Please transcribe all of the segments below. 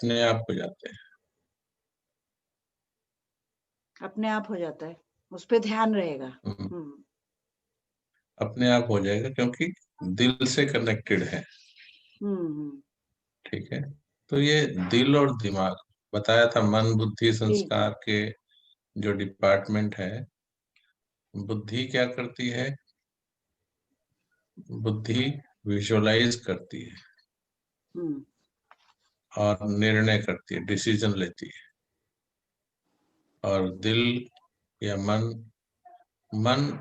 अपने आप हो जाते हैं। अपने आप हो जाता है, उस पे ध्यान रहेगा। अपने आप हो जाएगा क्योंकि दिल से कनेक्टेड है। ठीक है, तो ये दिल और दिमाग बताया था, मन बुद्धि जी जी। संस्कार के जो डिपार्टमेंट है। बुद्धि क्या करती है? बुद्धि विजुअलाइज करती है हम्म और निर्णय करती है, डिसीजन लेती है। और दिल या मन, मन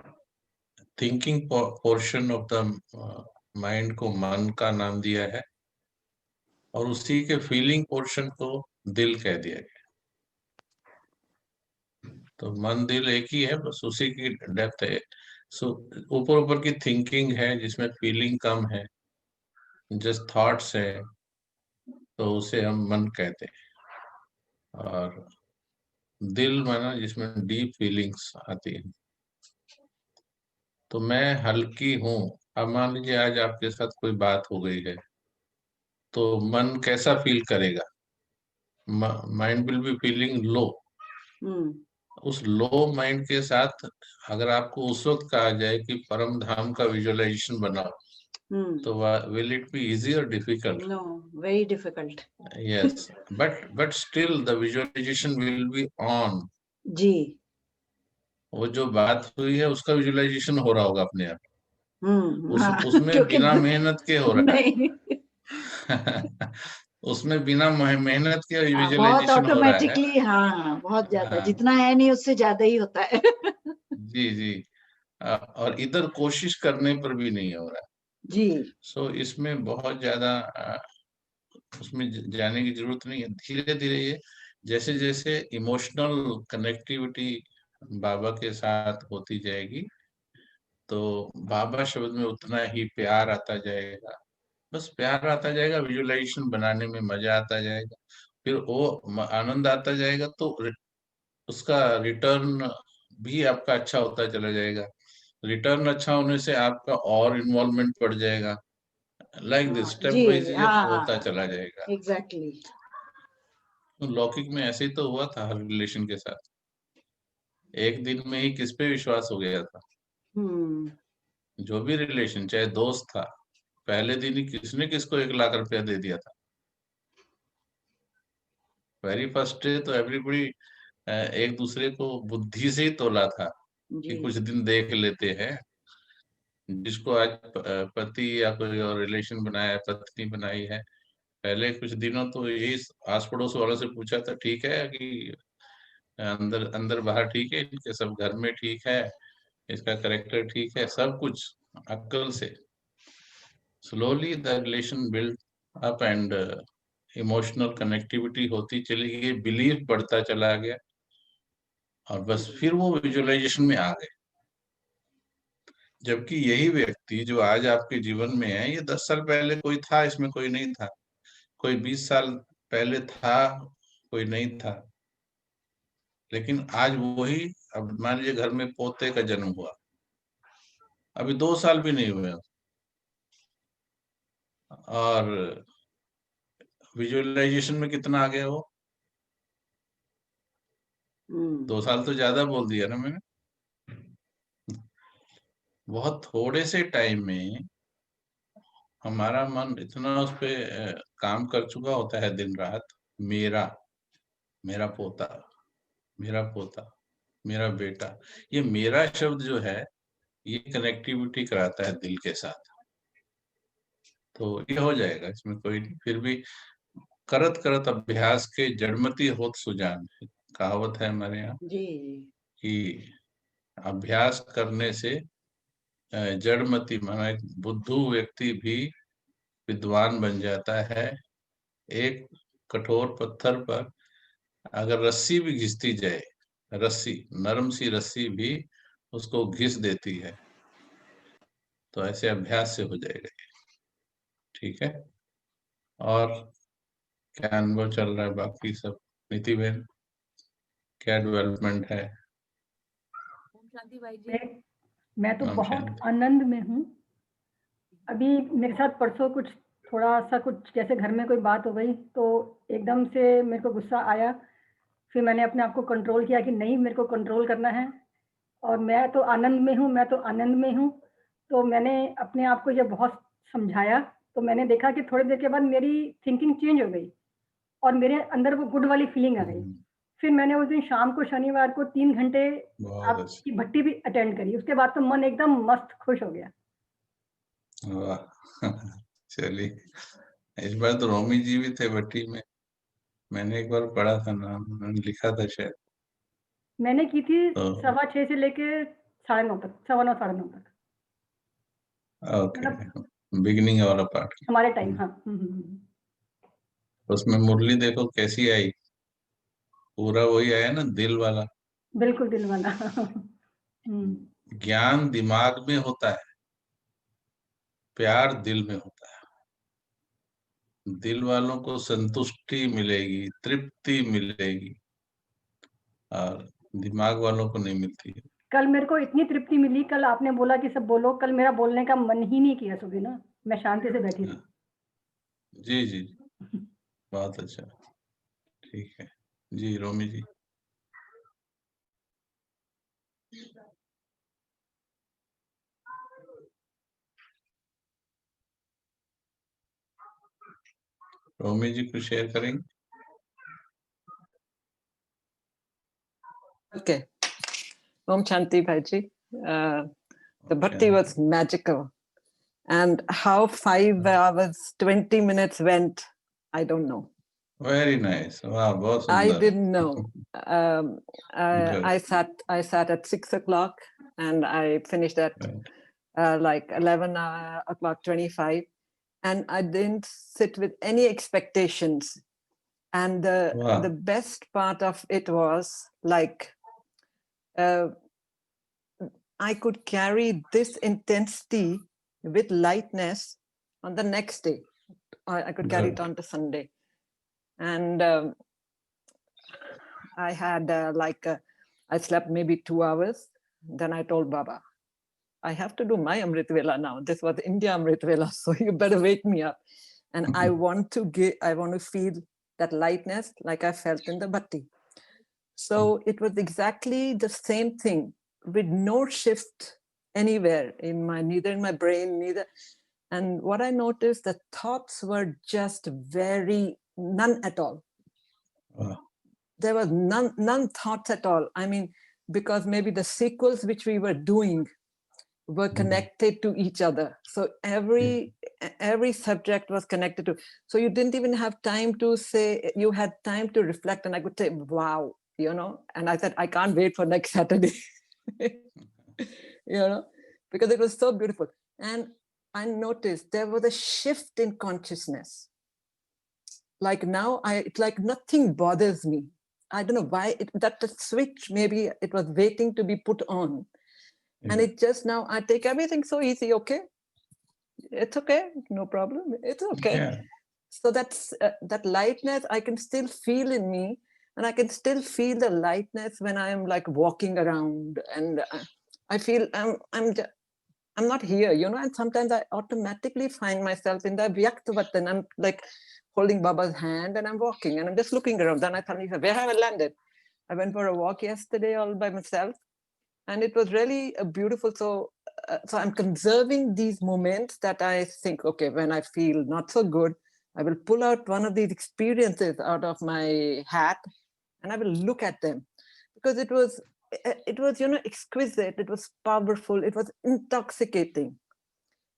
thinking portion of the mind को मन का नाम दिया है, और उसी के फीलिंग पोर्शन को दिल कह दिया गया। तो मन दिल एक ही है, बस उसी की डेप्थ है। सो ऊपर ऊपर की थिंकिंग है जिसमें फीलिंग कम है, जस्ट थॉट्स है, तो उसे हम मन कहते हैं। और दिल माना जिसमें डीप फीलिंग्स आती है। तो मैं हल्की हूँ। अब मान लीजिए आज आपके साथ कोई बात हो गई है, तो मन कैसा फील करेगा? Mind will be feeling low. Hmm उस लो माइंड के साथ अगर आपको उस वक्त कहा जाए कि परम धाम का विजुअलाइजेशन बनाओ, तो विल इट बी इजी और difficult? No, very difficult. Yes, but still the visualisation will be on. जी। वो जो बात हुई है उसका विजुअलाइजेशन हो रहा होगा अपने आप। हाँ, उसमें क्योंकि बिना मेहनत के हो रहा नहीं। है। उसमें बिना मेहनत के बहुत विजुअलाइजेशन हो रहा है। ऑटोमेटिकली, हाँ, बहुत ज्यादा, हाँ, जितना है नहीं उससे ज्यादा ही होता है। जी जी। और इधर कोशिश करने पर भी नहीं हो रहा। जी। सो इसमें बहुत ज्यादा उसमें जाने की जरूरत नहीं है। धीरे धीरे ये जैसे जैसे इमोशनल कनेक्टिविटी बाबा के साथ होती जाएगी, तो बाबा शब्द में उतना ही प्यार आता जाएगा। बस प्यार आता जाएगा, विजुअलाइजेशन बनाने में मजा आता जाएगा, फिर वो आनंद आता जाएगा, तो उसका रिटर्न भी आपका अच्छा होता चला जाएगा। रिटर्न अच्छा होने से आपका और इन्वॉल्वमेंट बढ़ जाएगा। लाइक दिस हाँ स्टेप जी। वाइज ये हाँ होता हाँ, चला जाएगा। एग्जैक्टली। तो लौकिक में ऐसे ही तो हुआ था हर रिलेशन के साथ। एक दिन में ही किस पे विश्वास हो गया था? हम्म जो भी रिलेशन, चाहे दोस्त था, पहले दिन ही किसने किसको 1 लाख रुपया दे दिया था। वेरी फर्स्ट डे तो एवरीबडी एक दूसरे को बुद्धि से ही तोला था जी। कि कुछ दिन देख लेते हैं। जिसको आज पति या कोई और रिलेशन बनाया है, पत्नी बनाई है, पहले कुछ दिनों तो यही आस पड़ोस वालों से पूछा था, ठीक है कि अंदर अंदर बाहर ठीक है, इनके सब घर में ठीक है, इसका करेक्टर ठीक है, सब कुछ अक्ल से। Slowly the relation build up and emotional connectivity होती चली गई, बिलीफ बढ़ता चला गया, और बस फिर वो विजुअलाइजेशन में आ गए। जबकि यही व्यक्ति जो आज आपके जीवन में है, ये 10 साल पहले कोई था, इसमें कोई नहीं था। कोई 20 साल पहले था, कोई नहीं था। लेकिन आज वही, अब मान लीजिए घर में पोते का जन्म हुआ, अभी 2 साल भी नहीं हुए, और विजुअलाइजेशन में कितना आ गया वो? 2 साल तो ज्यादा बोल दिया ना मैंने। बहुत थोड़े से टाइम में हमारा मन इतना उस पे काम कर चुका होता है दिन रात। मेरा, मेरा पोता, मेरा पोता, मेरा बेटा, ये मेरा शब्द जो है, ये कनेक्टिविटी कराता है दिल के साथ। तो ये हो जाएगा, इसमें कोई नहीं। फिर भी करत करत अभ्यास के जड़मति होत सुजान, कहावत है हमारे यहाँ जी जी। कि अभ्यास करने से जड़मति माना एक बुद्धू व्यक्ति भी विद्वान बन जाता है। एक कठोर पत्थर पर अगर रस्सी भी घिसती जाए, रस्सी, नरम सी रस्सी भी उसको घिस देती है। तो ऐसे अभ्यास से हो जाएगा ये। ठीक है। और क्या अनुभव चल रहा है बाकी सब? नीति बहन, क्या डेवलपमेंट है? ओम शांति भाई जी। मैं तो ओम बहुत शांति। आनंद में हूँ। अभी मेरे साथ परसों कुछ थोड़ा सा कुछ जैसे घर में कोई बात हो गई, तो एकदम से मेरे को गुस्सा आया। फिर मैंने अपने आप को कंट्रोल किया कि नहीं, मेरे को कंट्रोल करना है और मैं तो आनंद में हूँ, मैं तो आनंद में हूँ। तो मैंने अपने आप को जब बहुत समझाया, तो मैंने देखा कि थोड़ी देर के बाद मेरी थिंकिंग चेंज हो गई और मेरे अंदर वो गुड वाली फीलिंग आ गई। फिर मैंने उस दिन शाम को, शनिवार को 3 घंटे बहुत अच्छा। आपकी भट्टी भी अटेंड करी। उसके बाद तो मन एकदम मस्त खुश हो गया। वाह चलिए, इस बार तो रोमी जी भी थे भट्टी में। मैंने एक बार पढ़ा था, नाम उन्होंने लिखा था शायद। मैंने की थी तो 6:15 से लेके 9:30 तक, 9:15 साढ़े 9 तक, ओके, मतलब बिगिनिंग वाला पार्ट। हमारे टाइम। हाँ। उसमें मुरली देखो कैसी आई, पूरा वही आया ना, दिल वाला। बिल्कुल दिल वाला। ज्ञान दिमाग में होता है, प्यार दिल में होता है। दिल वालों को संतुष्टि मिलेगी, तृप्ति मिलेगी, और दिमाग वालों को नहीं मिलती है। कल मेरे को इतनी तृप्ति मिली, कल आपने बोला कि सब बोलो, कल मेरा बोलने का मन ही नहीं किया सुबह ना, मैं शांति से बैठी थी। जी जी, बहुत अच्छा, ठीक है जी। रोमी जी। रोमी जी कुछ शेयर करेंगे? Okay. Om Shanti Bhaiji. The bhakti was magical. And how 5 hours, 20 minutes went, I don't know. Very nice. Wow, बहुत I सुंदर। didn't know. Good. I sat at 6 o'clock and I finished at like 11 o'clock 25. And I didn't sit with any expectations. And Wow. the best part of it was like, I could carry this intensity with lightness on the next day. I could carry it on to Sunday. And I had I slept maybe 2 hours. Then I told Baba, I have to do my Amrit Vela now. This was India Amrit Vela, so you better wake me up. And I want to feel that lightness like I felt in the bhakti. So it was exactly the same thing with no shift anywhere in neither in my brain, neither. And what I noticed, the thoughts were just none at all. Wow. There was none thoughts at all. I mean, because maybe the sequels which we were doing were connected to each other. So every subject was connected to. So you didn't even have time to say, you had time to reflect. And I could say, wow, and I said, I can't wait for next Saturday, because it was so beautiful. And I noticed there was a shift in consciousness. Like now, it's like nothing bothers me. I don't know why, that the switch, maybe it was waiting to be put on. And it just now, I take everything so easy, okay? It's okay, no problem, it's okay. Yeah. So that's that lightness I can still feel in me, and I can still feel the lightness when I'm like walking around, and I feel I'm not here, and sometimes I automatically find myself in the Vyaktavatan. I'm like holding Baba's hand and I'm walking and I'm just looking around. Then I suddenly said, where have I landed? I went for a walk yesterday all by myself, and it was really beautiful. So I'm conserving these moments that I think, okay, when I feel not so good, I will pull out one of these experiences out of my hat and I will look at them, because it was exquisite, it was powerful, it was intoxicating.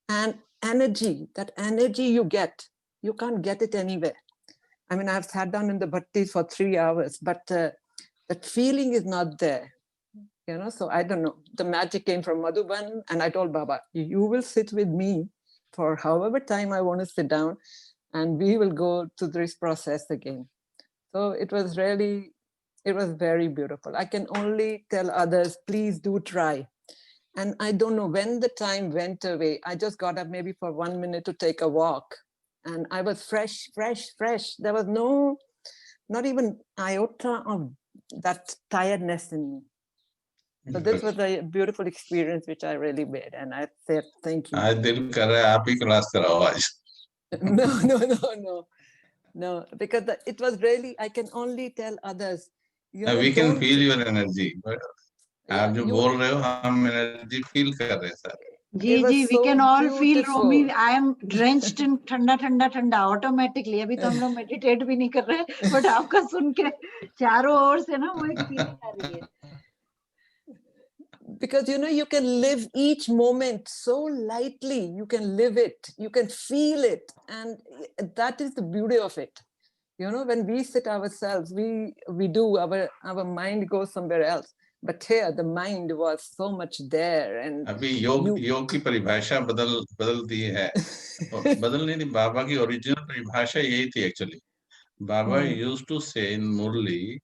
And energy, that energy you can't get it anywhere. I mean, I've sat down in the bhattis for 3 hours, but that feeling is not there. So I don't know. The magic came from Madhuban, and I told Baba, you will sit with me for however time I want to sit down, and we will go through this process again. So it was very beautiful. I can only tell others, please do try. And I don't know when the time went away. I just got up maybe for 1 minute to take a walk, and I was fresh. There was not even iota of that tiredness in me. So this was a beautiful experience which I really made, and I said thank you. आज दिल कर रहा है आप ही class कराओ आज। No. No, because it was really, I can only tell others, you know, We can don't, feel your energy. yeah, आप जो you, बोल रहे हो हम एनर्जी फील कर रहे हैं सर. जी it was जी, we so can all feel Romy. beautiful. I am drenched in ठंडा ठंडा ठंडा automatically. अभी तो हम लोग meditate भी नहीं कर रहे, but आपका सुन के चारों ओर से ना वो एक feeling आ रही है. Because you know, you can live each moment so lightly, you can live it, you can feel it, and that is the beauty of it. You know, when we sit ourselves, we do, our mind goes somewhere else, but here the mind was so much there. And अभी योग की परिभाषा बदल दी है. बदल नहीं, बाबा की original परिभाषा यही थी एक्चुअली. बाबा यूज्ड टू से इन मुरली,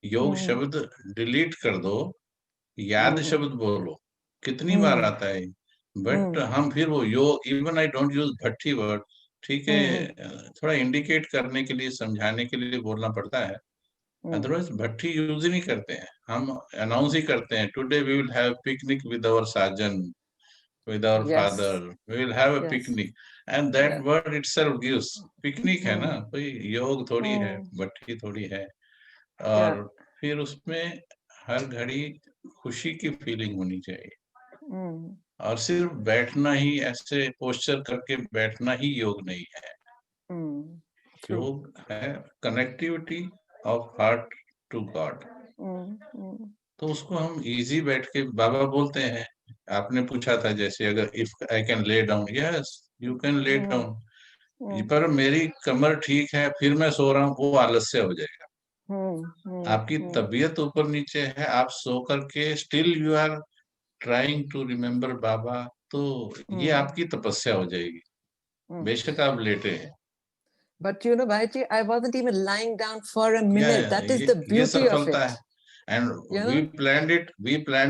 योग शब्द डिलीट कर दो, याद शब्द बोलो. कितनी बार आता है, बट हम फिर वो योग, even I don't use Bhatti word, ठीक है, थोड़ा इंडिकेट करने के लिए, समझाने के लिए बोलना पड़ता है. अदरवाइज भट्टी यूज ही नहीं करते हैं. हम अनाउंस ही करते हैं, today we will have picnic with our Sajan, with our Yes. father, we will have a Yes. picnic, and that Yeah. word itself gives picnic है ना, कोई योग थोड़ी है, भट्टी थोड़ी है. और फिर उसमें हर घड़ी खुशी की फीलिंग होनी चाहिए. और सिर्फ बैठना ही, ऐसे पोस्चर करके बैठना ही योग नहीं है. योग है connectivity of heart to God. तो उसको हम इजी बैठ के, बाबा बोलते हैं, आपने पूछा था जैसे, अगर if I can lay down, yes you can lay down, पर मेरी कमर ठीक है फिर मैं सो रहा हूँ, वो आलस्य हो जाएगा. आपकी तबीयत ऊपर नीचे है, आप सो करके still you are trying to remember Baba, तो ये आपकी तपस्या हो जाएगी, बेशक आप लेटे हैं. But you know, Bhaiji, I wasn't even lying down for a minute. That is the beauty of it. And we planned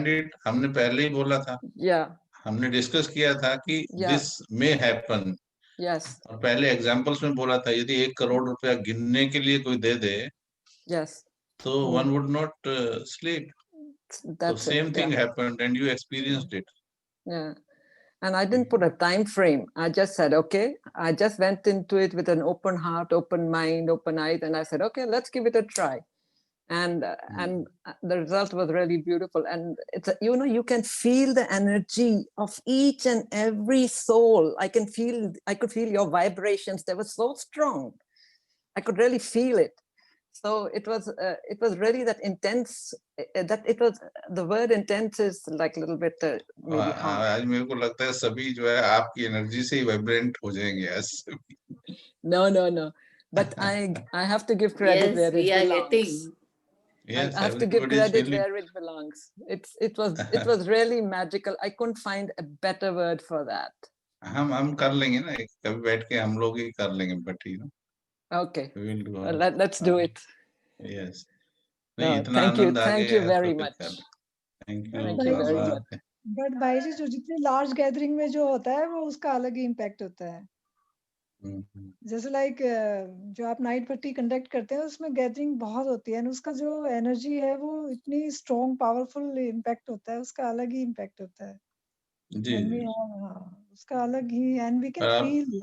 it. हमने पहले ही बोला था. Yeah. हमने डिस्कस किया था कि this may happen. Yes. और पहले एग्जांपल्स में बोला था, यदि 1 करोड़ रुपया गिनने के लिए कोई दे दे, yes, तो one would not sleep. That's so same thing happened, and you experienced it. Yeah. And I didn't put a time frame. I just said, okay. I just went into it with an open heart, open mind, open eyes, and I said, okay, let's give it a try. And the result was really beautiful. And it's you know, you can feel the energy of each and every soul. I could feel your vibrations. They were so strong. I could really feel it. So it was really that intense, that it was, the word intense is like a little bit maybe hard. आज मेरे को लगता है सभी जो है आपकी energy से ही वाइब्रेंट हो जाएंगे आज. No. But I have to give credit where it belongs. Yes, I have to give credit where it belongs. It was really magical. I couldn't find a better word for that. हम कर लेंगे ना, कभी बैठ के हम लोग ही कर लेंगे भट्टी ना. Okay. Let's do it. Yes. Thank you very much. Thank you very much. But भाई जी, जो जितनी लार्ज गैदरिंग में जो होता है वो उसका अलग ही इम्पैक्ट होता है. जैसे लाइक जो आप नाइट पार्टी कंडक्ट करते हैं उसमें गैदरिंग बहुत होती है, उसका जो एनर्जी है वो इतनी स्ट्रॉन्ग पावरफुल इम्पैक्ट होता है, उसका अलग ही इम्पैक्ट होता है जी. उसका अलग ही, and we can feel.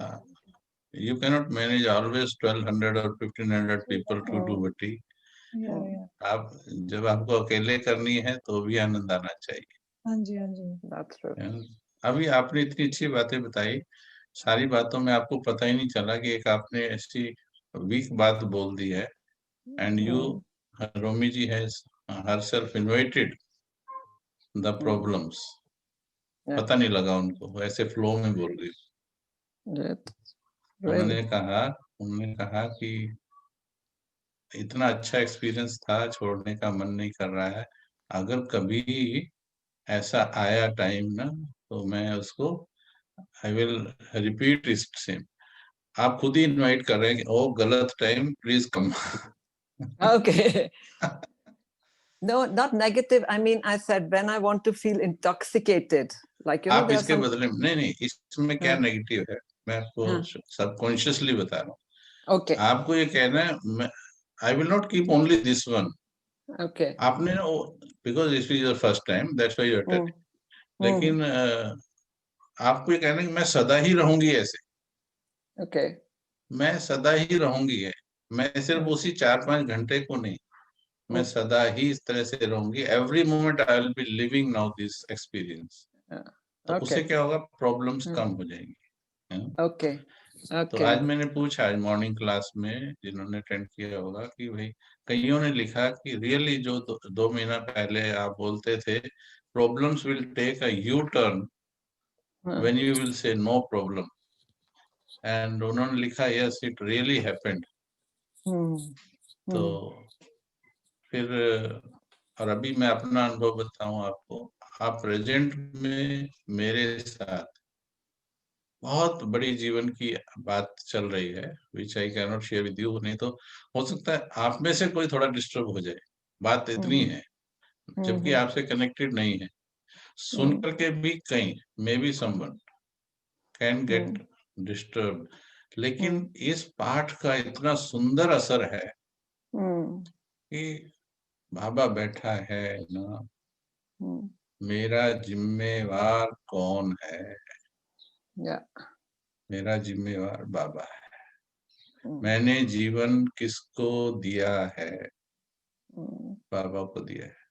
You cannot manage always 1200 or 1500 people to do bhatti. आप जब आपको अकेले करनी है तो भी आनंद आना चाहिए. हाँ जी. That's true. अभी आपने इतनी अच्छी बातें बताई, सारी बातों में आपको पता ही नहीं चला कि एक आपने ऐसी वीक बात बोल दी है. And you, Romi ji has herself invited the problems. पता नहीं लगा उनको, ऐसे फ्लो में बोल गई. उन्होंने कहा कि इतना अच्छा एक्सपीरियंस था, छोड़ने का मन नहीं कर रहा है. अगर कभी ऐसा आया टाइम ना, तो मैं उसको I will repeat it same. आप खुद ही इनवाइट कर रहे हैं कि ओ गलत time, please come. Okay. No, not negative. I mean, I said when I want to feel intoxicated, like you know. आप इसके बदले नहीं, इसमें क्या नेगेटिव है, मैं आपको सबकॉन्शियसली बता रहा हूँ. Okay. आपको ये कहना है, I will not keep only this one. Okay. आपने because this is your first time, that's why you are telling. लेकिन आपको ये कहना है कि मैं सदा ही रहूंगी ऐसे. Okay. मैं सदा ही रहूंगी है, मैं सिर्फ उसी 4-5 घंटे को नहीं, मैं सदा ही इस तरह से रहूंगी। Every moment I will B living now this experience. तो उससे क्या होगा, प्रॉब्लम्स कम हो जाएंगी। ओके तो आज मैंने पूछा, आज मॉर्निंग क्लास में जिन्होंने अटेंड किया होगा, कि भाई कईयों ने लिखा कि रियली जो 2 महीना पहले आप बोलते थे problems will take a U turn when you will say no problem, and उन्होंने लिखा यस इट रियली हैपेंड। तो फिर और अभी मैं अपना अनुभव बताऊं आपको, आप प्रेजेंट में मेरे साथ बहुत बड़ी जीवन की बात चल रही है, which I can not share with you, नहीं तो हो सकता है आप में से कोई थोड़ा डिस्टर्ब हो जाए, बात इतनी है, जबकि आपसे कनेक्टेड नहीं है। सुन करके भी कहीं may be someone can get disturb, लेकिन इस पाठ का इतना सुंदर असर है कि बाबा बैठा है ना, मेरा जिम्मेवार कौन है? मेरा जिम्मेवार बाबा है। मैंने जीवन किसको दिया है? बाबा को दिया है।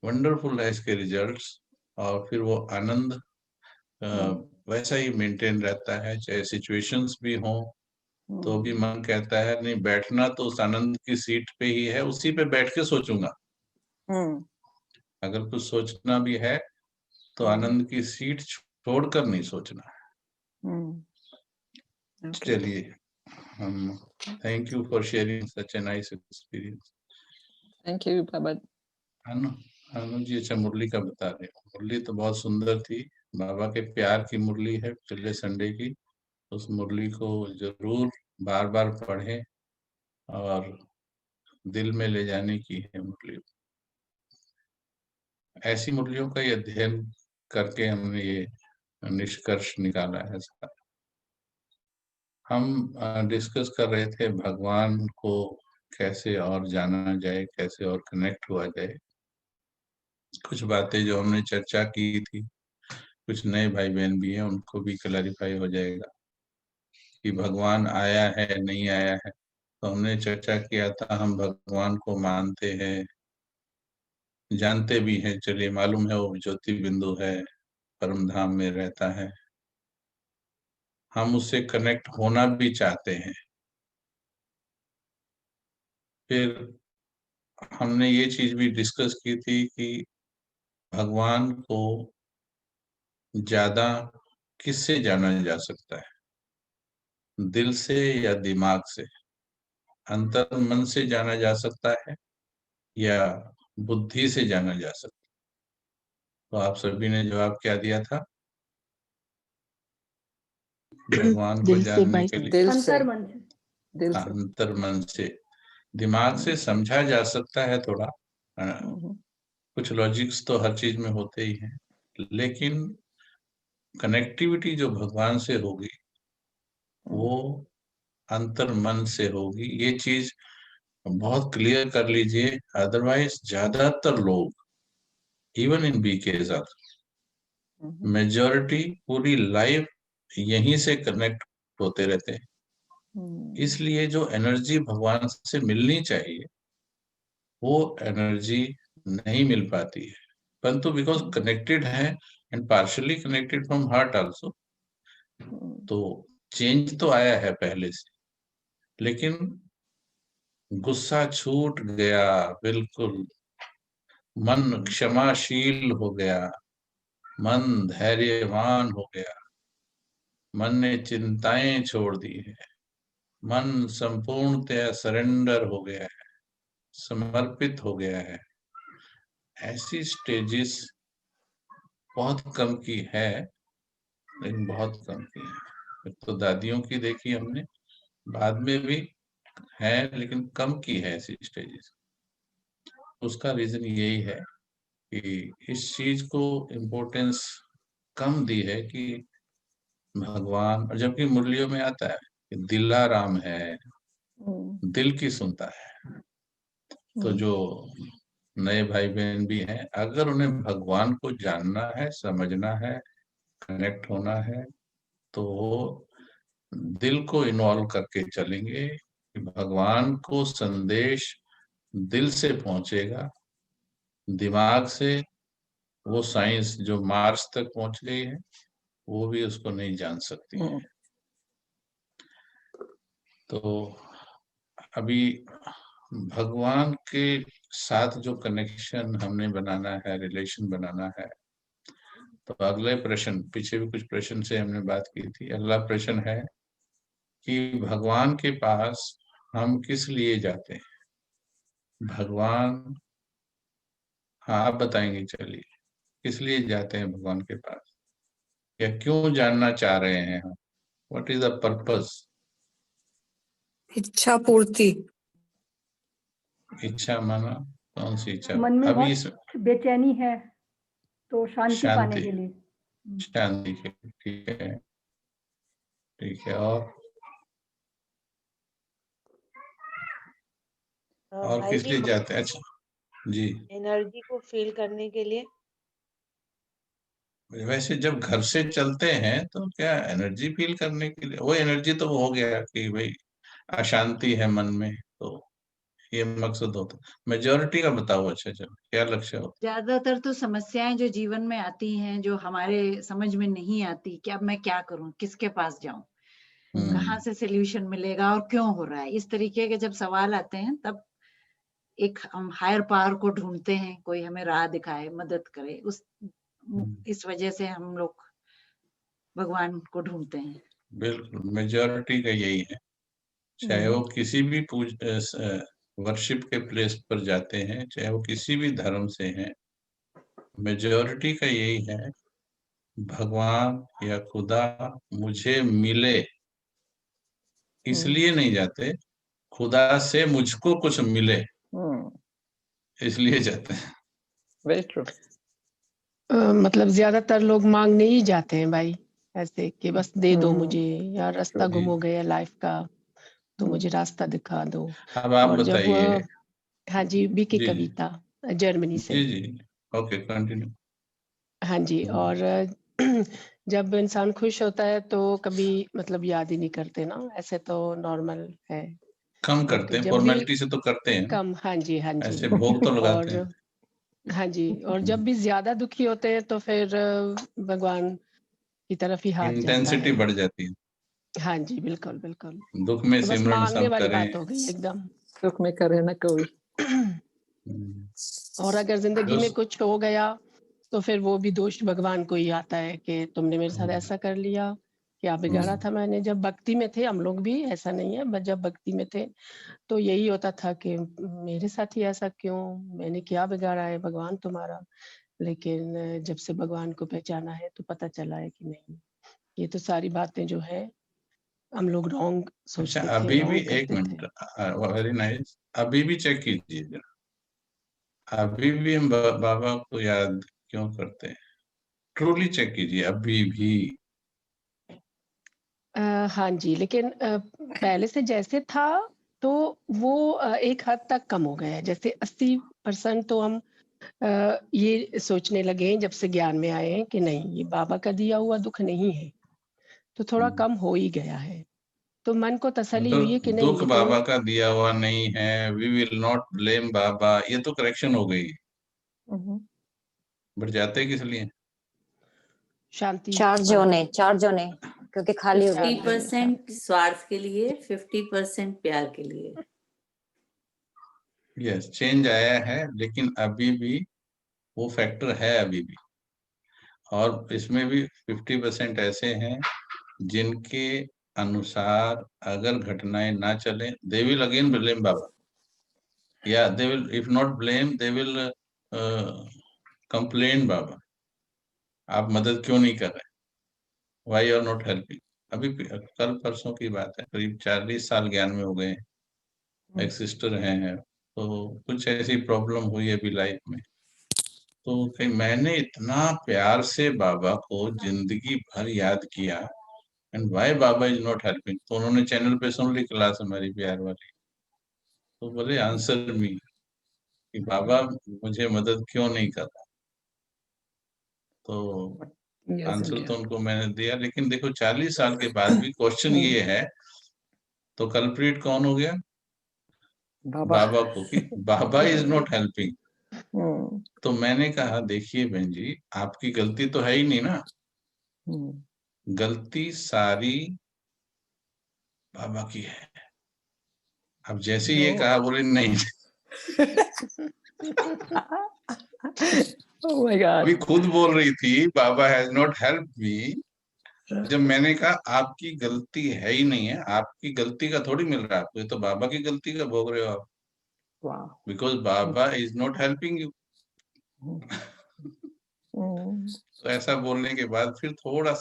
वंडरफुल है इसके रिजल्ट्स, और फिर वो आनंद वैसा ही मेंटेन रहता है, चाहे सिचुएशंस भी हो तो भी मन कहता है नहीं, बैठना तो उस आनंद की सीट पे ही है, उसी पे बैठ के सोचूंगा। अगर कुछ सोचना भी है तो आनंद की सीट छोड़कर नहीं सोचना है। चलिए, हम thank you for sharing such a nice experience. Thank you Baba. Anu ji, अच्छा मुरली का बता रहे हो। मुरली तो बहुत सुंदर थी, बाबा के प्यार की मुरली है पिछले संडे की। उस मुरली को जरूर बार बार पढ़ें और दिल में ले जाने की है मुरली। ऐसी मुरलियों का ही अध्ययन करके हमने ये निष्कर्ष निकाला है। हम डिस्कस कर रहे थे भगवान को कैसे और जाना जाए, कैसे और कनेक्ट हुआ जाए। कुछ बातें जो हमने चर्चा की थी, कुछ नए भाई बहन भी हैं, उनको भी क्लैरिफाई हो जाएगा कि भगवान आया है नहीं आया है। तो हमने चर्चा किया था, हम भगवान को मानते हैं, जानते भी हैं, चलिए मालूम है वो ज्योति बिंदु है, परम धाम में रहता है, हम उससे कनेक्ट होना भी चाहते हैं। फिर हमने ये चीज भी डिस्कस की थी कि भगवान को ज्यादा किससे जाना जा सकता है, दिल से या दिमाग से? अंतर मन से जाना जा सकता है या बुद्धि से जाना जा सकता है? तो आप सभी ने जवाब क्या दिया था? भगवान को जानने के लिए अंतर मन से, अंतर मन से। दिमाग से समझा जा सकता है थोड़ा, कुछ लॉजिक्स तो हर चीज में होते ही हैं, लेकिन कनेक्टिविटी जो भगवान से होगी वो अंतर मन से होगी। ये चीज बहुत क्लियर कर लीजिए, अदरवाइज ज्यादातर लोग, इवन इन बीकेज मेजॉरिटी पूरी लाइफ यहीं से कनेक्ट होते रहते हैं। इसलिए जो एनर्जी भगवान से मिलनी चाहिए वो एनर्जी नहीं मिल पाती है, परंतु बिकॉज कनेक्टेड है and partially connected from heart also, तो चेंज तो आया है पहले से, लेकिन गुस्सा छूट गया बिल्कुल, मन क्षमाशील हो गया, मन धैर्यवान हो गया, मन ने चिंताएं छोड़ दी है, मन संपूर्णतया सरेंडर हो गया है, समर्पित हो गया है। ऐसी स्टेजेस बहुत कम की है, लेकिन बहुत कम की है। तो दादियों की देखी हमने, बाद में भी है लेकिन कम की है ऐसी स्टेजेस। उसका रीजन यही है कि इस चीज को इम्पोर्टेंस कम दी है कि भगवान, और जबकि मुरलियों में आता है कि दिलाराम है, दिल की सुनता है। तो जो नए भाई बहन भी हैं, अगर उन्हें भगवान को जानना है, समझना है, कनेक्ट होना है, तो वो दिल को इन्वॉल्व करके चलेंगे, कि भगवान को संदेश दिल से पहुंचेगा, दिमाग से वो साइंस जो मार्स तक पहुंच गई है वो भी उसको नहीं जान सकती है। तो अभी भगवान के साथ जो कनेक्शन हमने बनाना है, रिलेशन बनाना है, तो अगले प्रश्न, पीछे भी कुछ प्रश्न से हमने बात की थी, अगला प्रश्न है कि भगवान के पास हम किस लिए जाते हैं। भगवान, हाँ आप बताएंगे, चलिए किस लिए जाते हैं भगवान के पास, या क्यों जानना चाह रहे हैं हम, व्हाट इज द पर्पस। इच्छा पूर्ति। इच्छा माना कौन सी इच्छा? मन में अभी इस बहुत बेचैनी है तो शांति पाने शांति, के लिए। शांति के, ठीक है, ठीक है। और भाई किस जी, लिए जाते हैं? अच्छा जी, एनर्जी को फील करने के लिए। वैसे जब घर से चलते हैं तो क्या एनर्जी फील करने के लिए, वो एनर्जी तो हो गया कि भाई अशांति है मन में, तो ये मकसद होता। मेजोरिटी का बताओ, अच्छा चलो क्या लक्ष्य होता? ज्यादातर तो समस्याएं जो जीवन में आती हैं, जो हमारे समझ में नहीं आती कि अब मैं क्या करूं, किसके पास जाऊं, कहाँ से सोल्यूशन मिलेगा और क्यों हो रहा है, इस तरीके के जब सवाल आते हैं तब एक हम हायर पावर को ढूंढते हैं, कोई हमें राह दिखाए, मदद करे, इस वजह से हम लोग भगवान को ढूंढते हैं। बिल्कुल, मेजोरिटी का यही है, चाहे वो किसी भी वर्शिप के प्लेस पर जाते हैं, चाहे वो किसी भी धर्म से हैं, मेजोरिटी का यही है, भगवान या खुदा मुझे मिले, इसलिए नहीं जाते, खुदा से मुझको कुछ मिले इसलिए जाते हैं। Very true. मतलब ज्यादातर लोग मांगने ही जाते हैं भाई, ऐसे कि बस दे दो मुझे, या रास्ता जी। गुम हो गया लाइफ का तो मुझे रास्ता दिखा दो। अब आप और जब बताइए। हाँ जी, बीके जी कविता जर्मनी से। जी जी, ओके कंटिन्यू। हाँ जी, और जब इंसान खुश होता है तो कभी मतलब याद ही नहीं करते ना, ऐसे तो नॉर्मल है। कम बट करते हैं, जब भी फॉर्मेलिटी से तो करते हैं, कम, हाँ जी हाँ जी। ऐसे भोग तो लगाते और हैं। हाँ जी, और जब भी ज्यादा दुखी होते हैं तो फिर भगवान की तरफ ही हाथ जाता इंटेंसिटी है। बढ़ जाती है, हाँ जी, बिल्कुल बिल्कुल। दुख में तो बस सिमरन मांगने सब वाली करें। बात हो गई एकदम। सुख में करे ना कोई। और अगर जिंदगी में जो कुछ हो गया तो फिर वो भी दोष भगवान को ही आता है कि तुमने मेरे साथ ऐसा कर लिया, क्या बिगाड़ा था मैंने। जब भक्ति में थे हम लोग भी, ऐसा नहीं है, बट जब भक्ति में थे तो यही होता था कि मेरे साथ ही ऐसा क्यों, मैंने क्या बिगाड़ा है भगवान तुम्हारा। लेकिन जब से भगवान को पहचाना है तो पता चला है कि नहीं, ये तो सारी बातें जो है हम लोग रॉन्ग अच्छा, सोचते थे, अभी भी रॉन्ग एक करते मिनट, थे। वेरी नाइस, अभी भी चेक कीजिए जरा, अभी भी हम बाबा को याद क्यों करते हैं? ट्रूली चेक कीजिए, अभी भी। हाँ जी, लेकिन पहले से जैसे था तो वो एक हद तक कम हो गया है। जैसे 80% तो हम ये सोचने लगे हैं जब से ज्ञान में आए हैं कि नहीं, ये बाबा का दिया हुआ दुख नहीं है, तो थोड़ा कम हो ही गया है। तो मन को तसल्ली हुई है कि मतलब नहीं, दुख ये तो बाबा का दिया हुआ नहीं है, वी विल नॉट ब्लेम बाबा, ये तो करेक्शन हो गई। बट जाते किस लिए? शांति चार्ज होने क्योंकि खाली हो गया। 50% स्वार्थ के लिए, 50% प्यार के लिए। यस, चेंज आया है, लेकिन अभी भी वो फैक्टर है अभी भी। और इसमें भी 50% ऐसे हैं जिनके अनुसार अगर घटनाएं ना चले, they will again blame Baba, या they will, if not blame, they will complain Baba, आप मदद क्यों नहीं कर रहे, वाई आर नॉट हेल्पिंग। अभी कल परसों की बात है, करीब 40 साल ज्ञान में हो गए हैं, एक सिस्टर हैं, तो कुछ ऐसी प्रॉब्लम हुई अभी लाइफ में, तो कहीं मैंने इतना प्यार से बाबा को जिंदगी भर याद किया, and why Baba is not helping. तो उन्होंने चैनल पे सुन ली क्लास हमारी प्यार वाली, तो बोले आंसर मी, कि बाबा मुझे मदद क्यों नहीं कर रहा। तो आंसर तो उनको मैंने दिया, लेकिन देखो 40 साल के बाद भी क्वेश्चन ये है तो कल्प्रिट कौन हो गया? बाबा। बाबा को, कि बाबा इज नॉट हेल्पिंग। हम्म, तो मैंने कहा देखिए बहन जी, आपकी गलती तो है ही नहीं ना, हम्म, गलती सारी बाबा की है। अब जैसे ये No. कहा, बोले नहीं। Oh my God. अभी खुद बोल रही थी बाबा हैज नॉट हेल्प मी। जब मैंने कहा आपकी गलती है ही नहीं है, आपकी गलती का थोड़ी मिल रहा है आपको, ये तो बाबा की गलती का भोग रहे हो आप, Wow. Because Baba is not helping you. Mm, तो ऐसा बोलने के बाद फिर थोड़ा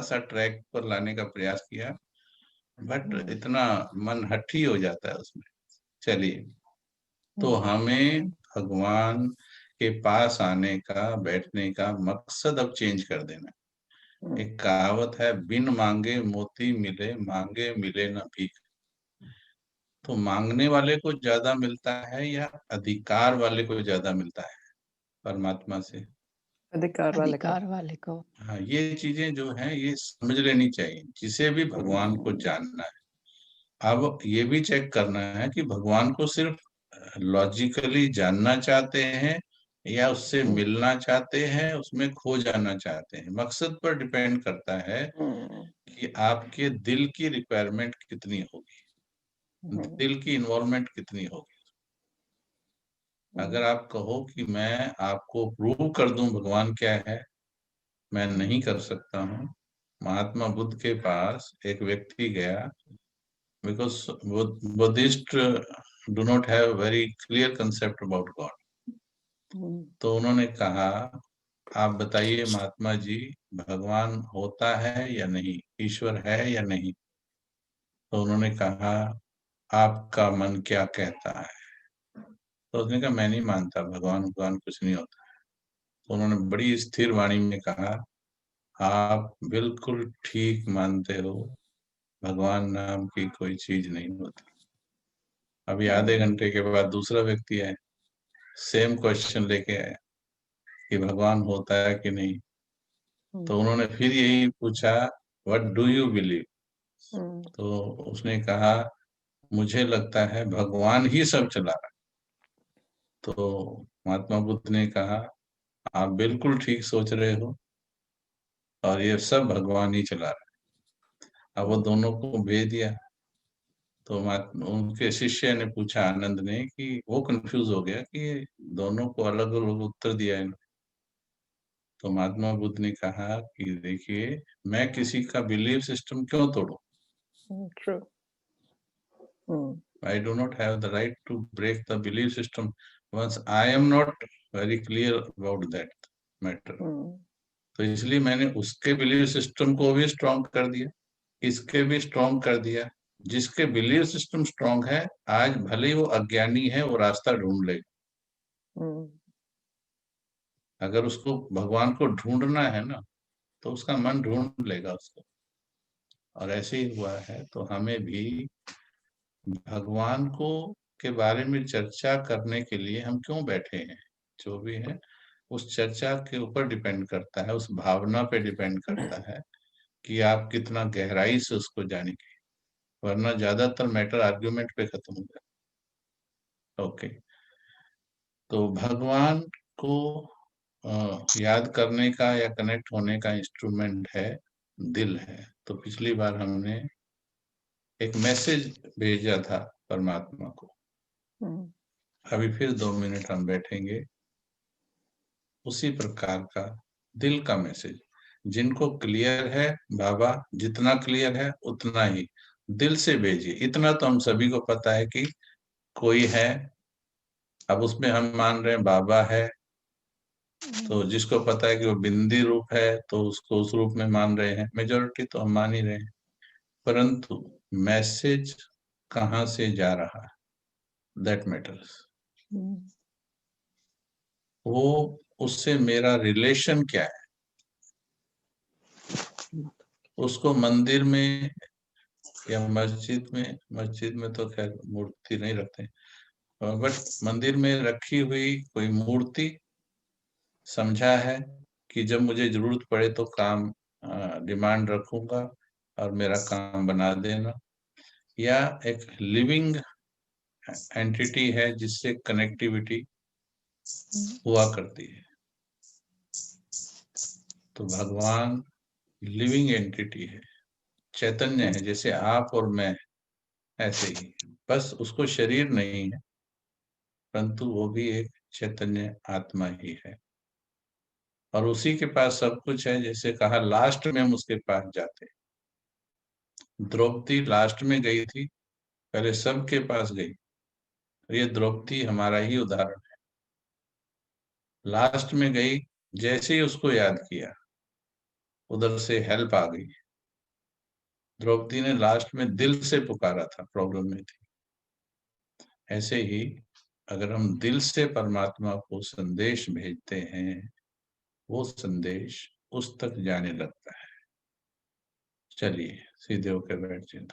सा ट्रैक पर लाने का प्रयास किया, बट इतना मन हठी हो जाता है उसमें। चलिए, तो हमें भगवान के पास आने का, बैठने का मकसद अब चेंज कर देना। एक कहावत है, बिन मांगे मोती मिले, मांगे मिले न भीख। तो मांगने वाले को ज्यादा मिलता है या अधिकार वाले को ज्यादा मिलता है परमात्मा से? अधिकार वाले को। अधिकार वाले को। हाँ, ये चीजें जो हैं ये समझ लेनी चाहिए जिसे भी भगवान को जानना है। अब ये भी चेक करना है कि भगवान को सिर्फ लॉजिकली जानना चाहते हैं या उससे मिलना चाहते हैं, उसमें खो जाना चाहते हैं। मकसद पर डिपेंड करता है कि आपके दिल की रिक्वायरमेंट कितनी होगी, दिल की इन्वॉल्वमेंट कितनी होगी। अगर आप कहो कि मैं आपको प्रूव कर दूं भगवान क्या है, मैं नहीं कर सकता हूँ। महात्मा बुद्ध के पास एक व्यक्ति गया, because Buddhist do not have very clear concept about God. तो उन्होंने कहा, आप बताइए महात्मा जी, भगवान होता है या नहीं, ईश्वर है या नहीं? तो उन्होंने कहा, आपका मन क्या कहता है? तो उसने कहा, मैं नहीं मानता, भगवान कुछ नहीं होता। तो उन्होंने बड़ी स्थिर वाणी में कहा, आप बिल्कुल ठीक मानते हो, भगवान नाम की कोई चीज नहीं होती। अभी आधे घंटे के बाद दूसरा व्यक्ति आया, सेम क्वेश्चन लेके आया कि भगवान होता है कि नहीं। तो उन्होंने फिर यही पूछा, व्हाट डू यू बिलीव? तो उसने कहा, मुझे लगता है भगवान ही सब चला रहा है। तो महात्मा बुद्ध ने कहा, आप बिल्कुल ठीक सोच रहे हो, और ये सब भगवान ही चला रहा है। अब वो दोनों को भेज दिया। तो उनके शिष्य ने पूछा, आनंद ने, कि वो कंफ्यूज हो गया कि दोनों को अलग अलग उत्तर दिया है। तो महात्मा बुद्ध ने कहा कि देखिए, मैं किसी का बिलीफ सिस्टम क्यों तोड़ूं? True. I do not have the right to break the belief system once I am not very clear about that matter. तो इसलिए मैंने उसके बिलीफ सिस्टम को भी स्ट्रॉन्ग कर दिया, इसके भी स्ट्रॉन्ग कर दिया। जिसके बिलीफ सिस्टम स्ट्रॉन्ग है, आज भले ही वो अज्ञानी है, वो रास्ता ढूंढ लेगा। अगर उसको भगवान को ढूंढना है ना, तो उसका मन ढूंढ लेगा उसको। और ऐसे ही हुआ है। तो हमें भी भगवान को के बारे में चर्चा करने के लिए हम क्यों बैठे हैं, जो भी है उस चर्चा के ऊपर डिपेंड करता है, उस भावना पे डिपेंड करता है कि आप कितना गहराई से उसको जानेंगे। वरना ज्यादातर मैटर आर्ग्यूमेंट पे खत्म हो जाए। ओके, तो भगवान को याद करने का या कनेक्ट होने का इंस्ट्रूमेंट है, दिल है। तो पिछली बार हमने एक मैसेज भेजा था परमात्मा को। अभी फिर 2 मिनट हम बैठेंगे, उसी प्रकार का दिल का मैसेज। जिनको क्लियर है, बाबा जितना क्लियर है उतना ही दिल से भेजिए। इतना तो हम सभी को पता है कि कोई है। अब उसमें हम मान रहे हैं बाबा है, तो जिसको पता है कि वो बिंदी रूप है, तो उसको उस रूप में मान रहे हैं। मेजोरिटी तो हम मान ही रहे हैं, परंतु मैसेज कहाँ से जा रहा है, दैट मैटर्स। वो उससे मेरा रिलेशन क्या है। उसको मंदिर में या मस्जिद में तो खैर मूर्ति नहीं रखते, बट मंदिर में रखी हुई कोई मूर्ति समझा है कि जब मुझे जरूरत पड़े तो काम डिमांड रखूंगा और मेरा काम बना देना। या एक लिविंग एंटिटी है जिससे कनेक्टिविटी हुआ करती है। तो भगवान लिविंग एंटिटी है, चैतन्य है, जैसे आप और मैं, ऐसे ही, बस उसको शरीर नहीं है, परंतु वो भी एक चैतन्य आत्मा ही है, और उसी के पास सब कुछ है। जैसे कहा, लास्ट में हम उसके पास जाते। द्रौपदी लास्ट में गई थी, पहले सबके पास गई। ये द्रौपदी हमारा ही उदाहरण है। लास्ट में गई, जैसे ही उसको याद किया, उधर से हेल्प आ गई। द्रौपदी ने लास्ट में दिल से पुकारा था, प्रॉब्लम में थी। ऐसे ही अगर हम दिल से परमात्मा को संदेश भेजते हैं, वो संदेश उस तक जाने लगता है। चलिए सीधे होकर बैठ जाए।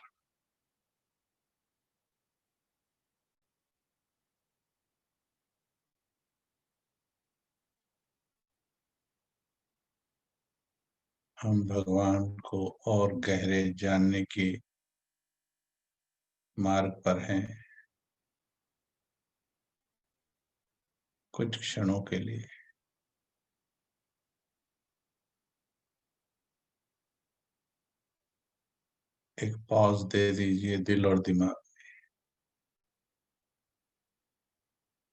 हम भगवान को और गहरे जानने के मार्ग पर हैं। कुछ क्षणों के लिए एक पॉज दे दीजिए दिल और दिमाग।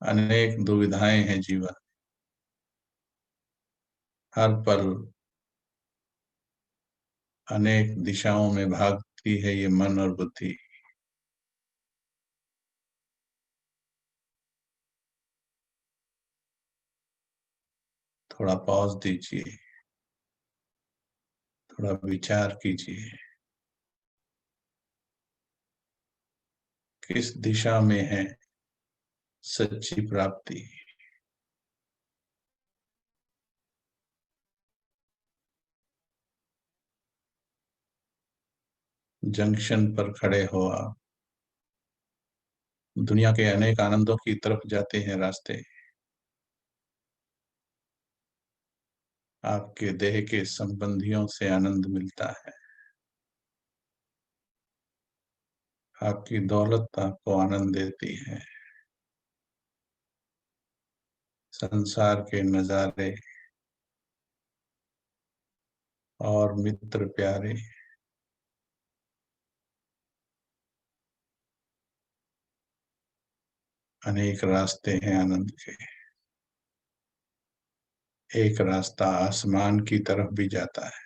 अनेक दुविधाएं हैं जीवन, हर पल अनेक दिशाओं में भागती है ये मन और बुद्धि। थोड़ा पॉज दीजिए, थोड़ा विचार कीजिए, किस दिशा में है सच्ची प्राप्ति। जंक्शन पर खड़े हो आप, दुनिया के अनेक आनंदों की तरफ जाते हैं रास्ते। आपके देह के संबंधियों से आनंद मिलता है, आपकी दौलत आपको आनंद देती है, संसार के नजारे और मित्र प्यारे, अनेक रास्ते हैं आनंद के। एक रास्ता आसमान की तरफ भी जाता है।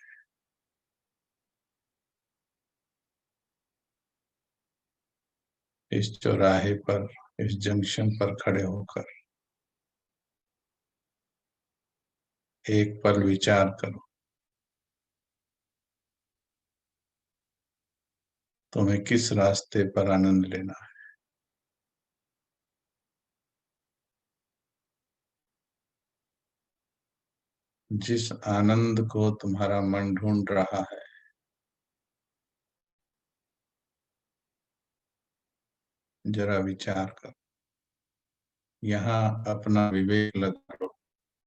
इस चौराहे पर, इस जंक्शन पर खड़े होकर एक पल विचार करो, तुम्हें किस रास्ते पर आनंद लेना है। जिस आनंद को तुम्हारा मन ढूंढ रहा है, जरा विचार करो। यहाँ अपना विवेक लगा लो,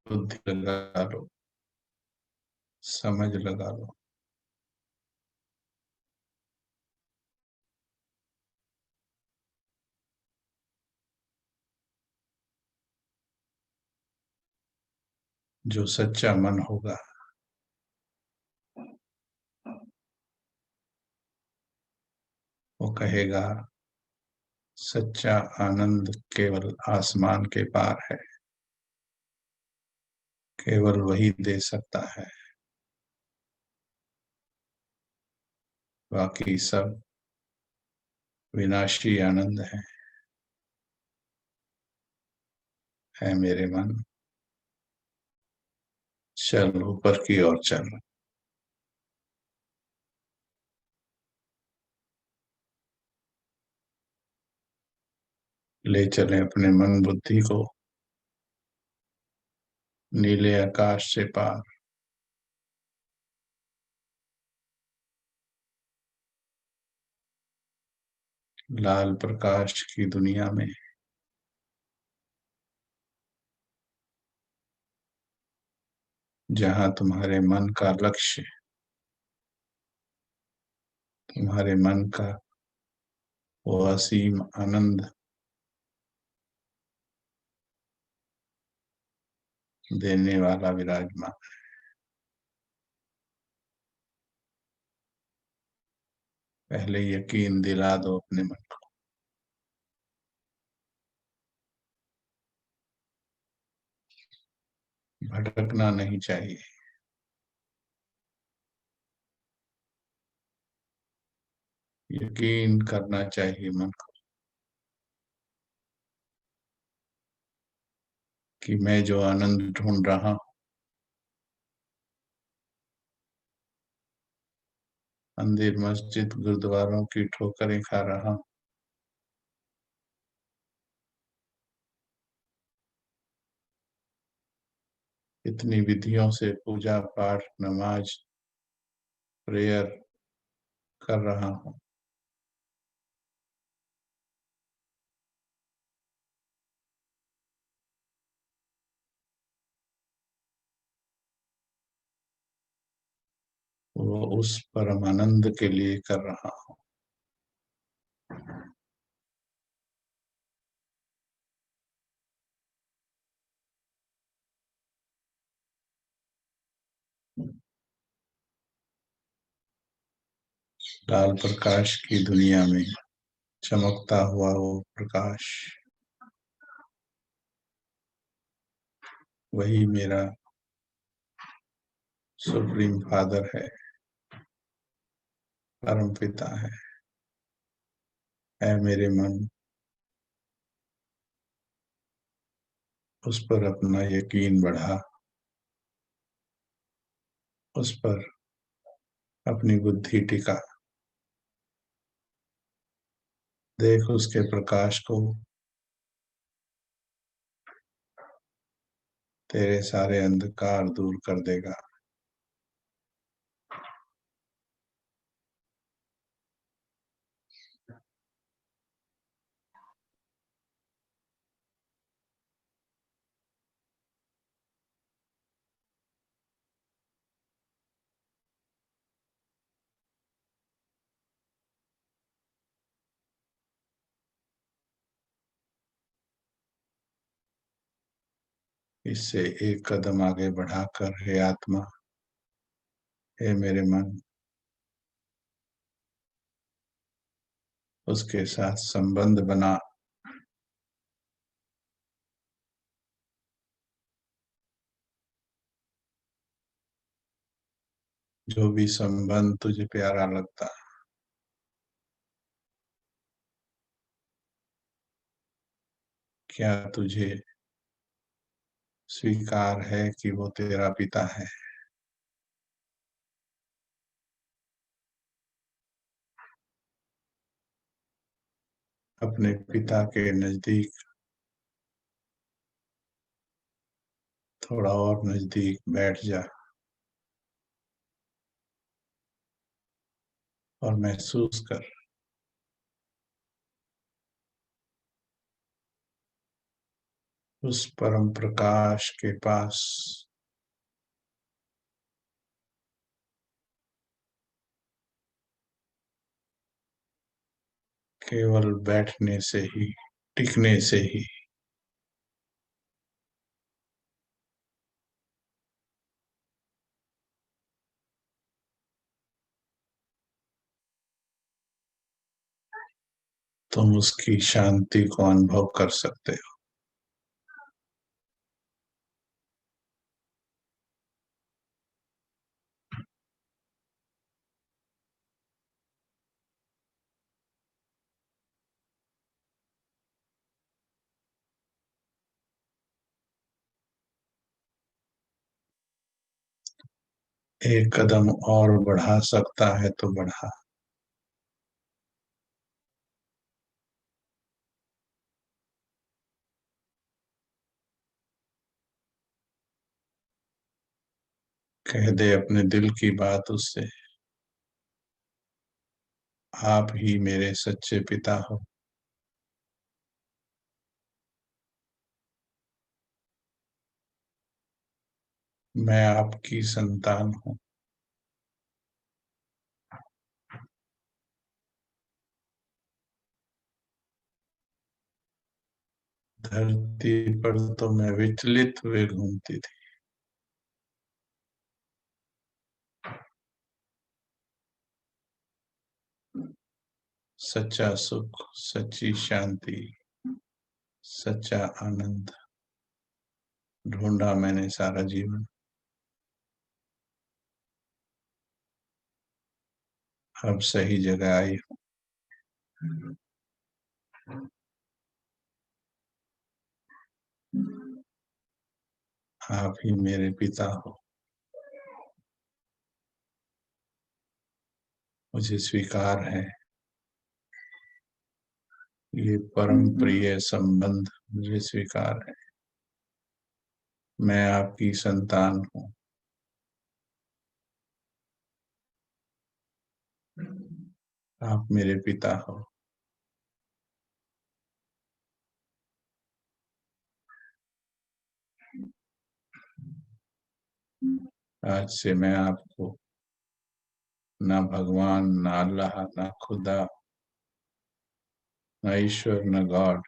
बुद्धि लगा लो, समझ लगा लो। जो सच्चा मन होगा वो कहेगा, सच्चा आनंद केवल आसमान के पार है, केवल वही दे सकता है, बाकी सब विनाशी आनंद है मेरे मन। चल ऊपर की ओर चल। ले चले अपने मन बुद्धि को नीले आकाश से पार, लाल प्रकाश की दुनिया में, जहां तुम्हारे मन का लक्ष्य, तुम्हारे मन का वो असीम आनंद देने वाला विराजमान। पहले यकीन दिला दो अपने मन को। भटकना नहीं चाहिए, यकीन करना चाहिए मन को कि मैं जो आनंद ढूंढ रहा हूं, मंदिर मस्जिद गुरुद्वारों की ठोकरें खा रहा हूं, इतनी विधियों से पूजा पाठ नमाज प्रेयर कर रहा हूं, वो उस परमानंद के लिए कर रहा हूं। लाल प्रकाश की दुनिया में चमकता हुआ वो प्रकाश, वही मेरा सुप्रीम फादर है, परम पिता है मेरे मन। उस पर अपना यकीन बढ़ा, उस पर अपनी बुद्धि टिका, देख उसके प्रकाश को, तेरे सारे अंधकार दूर कर देगा। इससे एक कदम आगे बढ़ाकर हे आत्मा, हे मेरे मन, उसके साथ संबंध बना। जो भी संबंध तुझे प्यारा लगता, क्या तुझे स्वीकार है कि वो तेरा पिता है? अपने पिता के नजदीक, थोड़ा और नजदीक बैठ जा और महसूस कर उस परम प्रकाश के पास केवल बैठने से ही, टिकने से ही तुम उसकी शांति को अनुभव कर सकते हो। एक कदम और बढ़ा सकता है तो बढ़ा। कह दे अपने दिल की बात उससे, आप ही मेरे सच्चे पिता हो, मैं आपकी संतान हूँ। धरती पर तो मैं विचलित हुए घूमती थी, सच्चा सुख, सच्ची शांति, सच्चा आनंद ढूंढा मैंने सारा जीवन। अब सही जगह आई हूँ। आप ही मेरे पिता हो, मुझे स्वीकार है। ये परम प्रिय संबंध मुझे स्वीकार है। मैं आपकी संतान हूँ। आप मेरे पिता हो। आज से मैं आपको ना भगवान, ना अल्लाह, ना खुदा, ना ईश्वर, ना गॉड,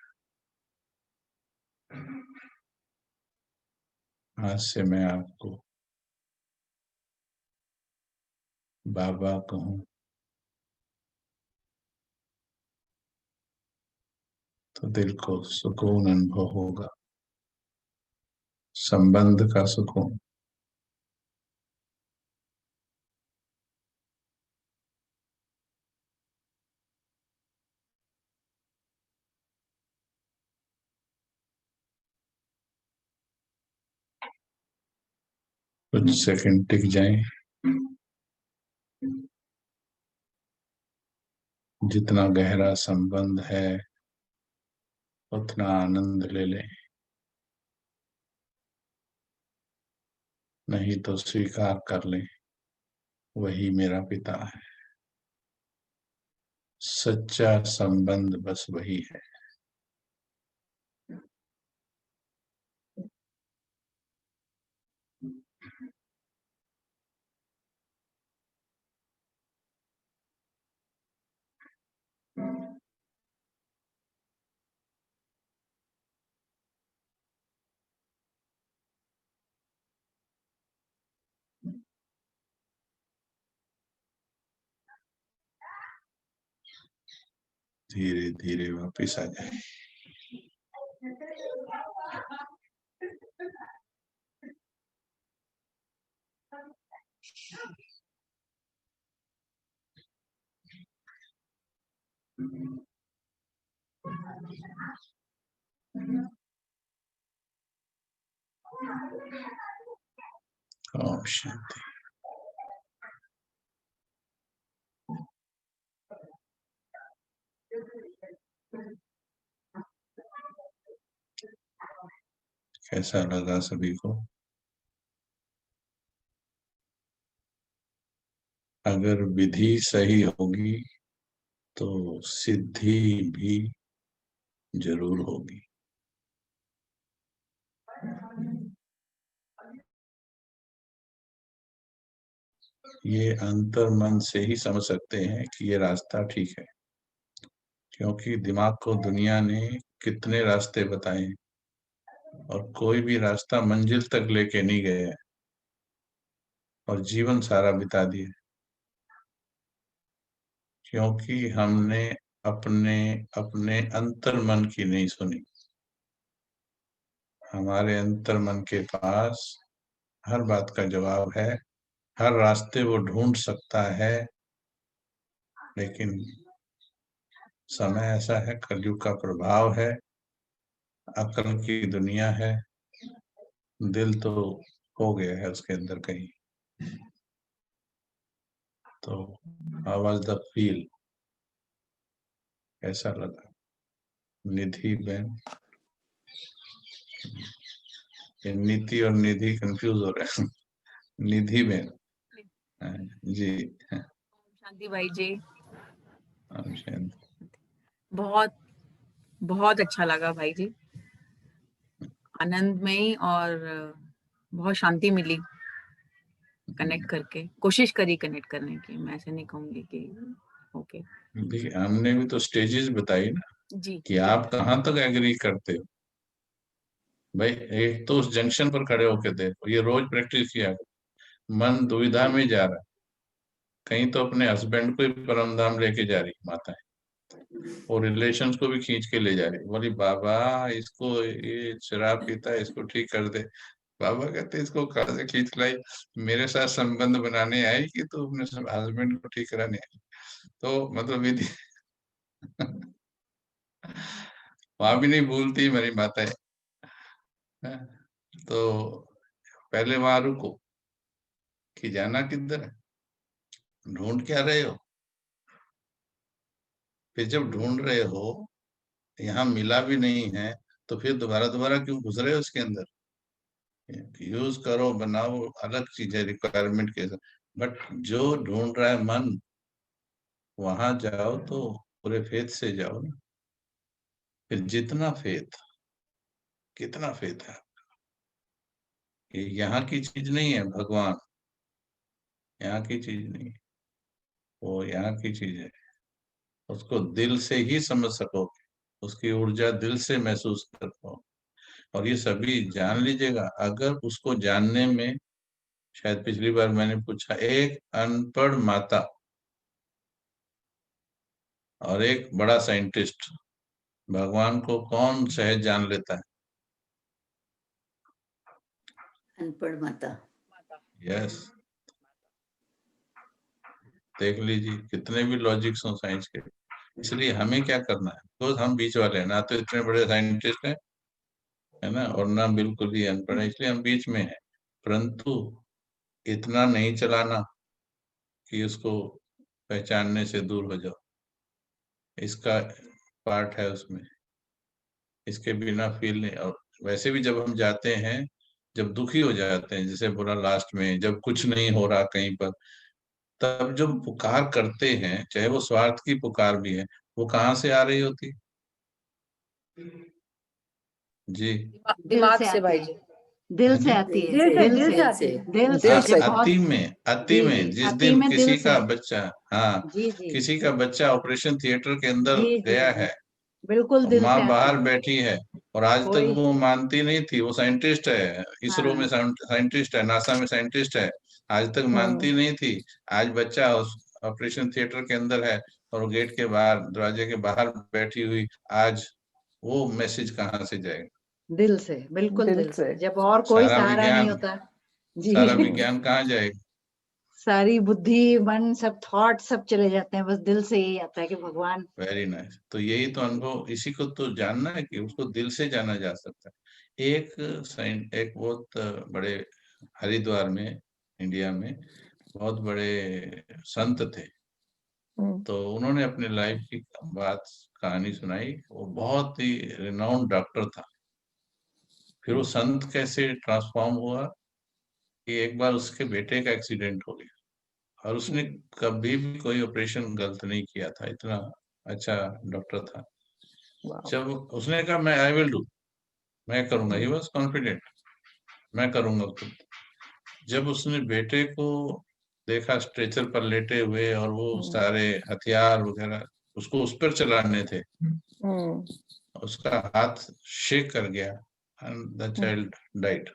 आज से मैं आपको बाबा कहूँ तो दिल को सुकून अनुभव होगा, संबंध का सुकून। कुछ सेकंड टिक जाएं। जितना गहरा संबंध है उतना आनंद ले लें, नहीं तो स्वीकार कर लें, वही मेरा पिता है। सच्चा संबंध बस वही है। धीरे धीरे वापस आ जाए। ओम शांति। कैसा लगा सभी को? अगर विधि सही होगी तो सिद्धि भी जरूर होगी। ये अंतर मन से ही समझ सकते हैं कि ये रास्ता ठीक है, क्योंकि दिमाग को दुनिया ने कितने रास्ते बताए और कोई भी रास्ता मंजिल तक लेके नहीं गया और जीवन सारा बिता दिया, क्योंकि हमने अपने अपने अंतर मन की नहीं सुनी। हमारे अंतर मन के पास हर बात का जवाब है, हर रास्ते वो ढूंढ सकता है, लेकिन समय ऐसा है, कलयुग का प्रभाव है, अकल की दुनिया है, दिल तो हो गया है उसके अंदर कहीं। तो हाउ वाज द फील? कैसा लगा? निधि बहन, नीति और निधि कंफ्यूज हो रहे हैं। निधि बहन जी। शांति भाई जी, शांति। बहुत बहुत अच्छा लगा भाई जी, आनंद में और बहुत शांति मिली कनेक्ट करके। कोशिश करी कनेक्ट करने की, मैं ऐसे नहीं कहूंगी कि ओके। हमने भी तो स्टेजेस बताई ना जी कि आप कहाँ तक एग्री करते हो। भाई एक तो उस जंक्शन पर खड़े होके देखो, ये रोज प्रैक्टिस किया करो। मन दुविधा में जा रहा है, कहीं तो अपने हस्बैंड को ही परम धाम लेके जा रही माता है, और रिलेशंस को भी खींच के ले जा रही। बोली बाबा इसको, ये शराब पीता है, इसको ठीक कर दे। बाबा कहते इसको कहाँ से खींच लाई, मेरे साथ संबंध बनाने आई कि तू अपने हस्बैंड को ठीक कराने आई? तो मतलब विधि वहां भी नहीं भूलती मेरी माता है। तो पहले वहां रुको कि जाना किधर है, ढूंढ क्या रहे हो। फिर जब ढूंढ रहे हो, यहाँ मिला भी नहीं है, तो फिर दोबारा दोबारा क्यों घुस रहे हो उसके अंदर। यूज करो, बनाओ, अलग चीज है रिक्वायरमेंट के साथ, बट जो ढूंढ रहा है मन, वहां जाओ तो पूरे फेथ से जाओ ना। फिर जितना फेथ, कितना फेथ है, ये यहाँ की चीज नहीं है भगवान, यहाँ की चीज नहीं है, वो यहाँ की चीज है। उसको दिल से ही समझ सकोगे, उसकी ऊर्जा दिल से महसूस कर पाओ। और ये सभी जान लीजिएगा, अगर उसको जानने में, शायद पिछली बार मैंने पूछा, एक अनपढ़ माता और एक बड़ा साइंटिस्ट, भगवान को कौन सहज जान लेता है? अनपढ़ माता। यस, देख लीजिए कितने भी लॉजिक्स हो साइंस के। इसलिए हमें क्या करना है, तो हम बीच वाले हैं, ना तो इतने बड़े साइंटिस्ट हैं, है ना, और ना बिल्कुल ही अनपढ़ है, इसलिए हम बीच में हैं। परंतु इतना नहीं चलाना कि उसको पहचानने से दूर हो जाओ, इसका पार्ट है उसमें, इसके बिना फील नहीं। और वैसे भी जब हम जाते हैं, जब दुखी हो जाते हैं, जैसे बोला लास्ट में, जब कुछ नहीं हो रहा कहीं पर, तब जब पुकार करते हैं, चाहे वो स्वार्थ की पुकार भी है, वो कहाँ से आ रही होती जी? दिमाग से भाई जी, दिल से आती है, दिल से आती है। दिल से। अति में, अति जी, में जी, जिस अति दिन में किसी दिल का से। बच्चा, हाँ, जी जी किसी का बच्चा ऑपरेशन थिएटर के अंदर जी जी गया जी, है, बिल्कुल और दिल माँ से बाहर आती है। बैठी है, और आज तक कोई वो मानती नहीं थी, वो साइंटिस्ट है, इसरो में हाँ, साइंटिस्ट है, नासा में साइंटिस्ट है, आज तक मानती नहीं थी। आज बच्चा ऑपरेशन थिएटर के अंदर है, और गेट के बाहर, दरवाजे के बाहर बैठी हुई, आज वो मैसेज कहाँ से जाएगा? दिल से, बिल्कुल दिल दिल से, से। जब और कोई सारा सहारा नहीं विज्ञान, होता। सारा जी विज्ञान कहाँ जाएगा? सारी बुद्धि, मन, सब थॉट सब चले जाते हैं, बस दिल से यही आता है कि भगवान। Very nice. तो यही तो अनुभव, इसी को तो जानना है कि उसको दिल से जाना जा सकता है। एक बहुत बड़े, हरिद्वार में, इंडिया में बहुत बड़े संत थे, तो उन्होंने अपने लाइफ की बात, कहानी सुनाई। वो बहुत ही रिनाउंड डॉक्टर था। फिर वो संत कैसे ट्रांसफॉर्म हुआ कि एक बार उसके बेटे का एक्सीडेंट हो गया, और उसने कभी भी कोई ऑपरेशन गलत नहीं किया था, इतना अच्छा डॉक्टर था। जब उसने कहा मैं आई विल डू, मैं करूंगा, ही वॉज कॉन्फिडेंट, मैं करूंगा खुद। जब उसने बेटे को देखा स्ट्रेचर पर लेटे हुए, और वो सारे हथियार वगैरह उसको उस पर चलाने थे, उसका हाथ शेक कर गया, एंड द चाइल्ड डाइड।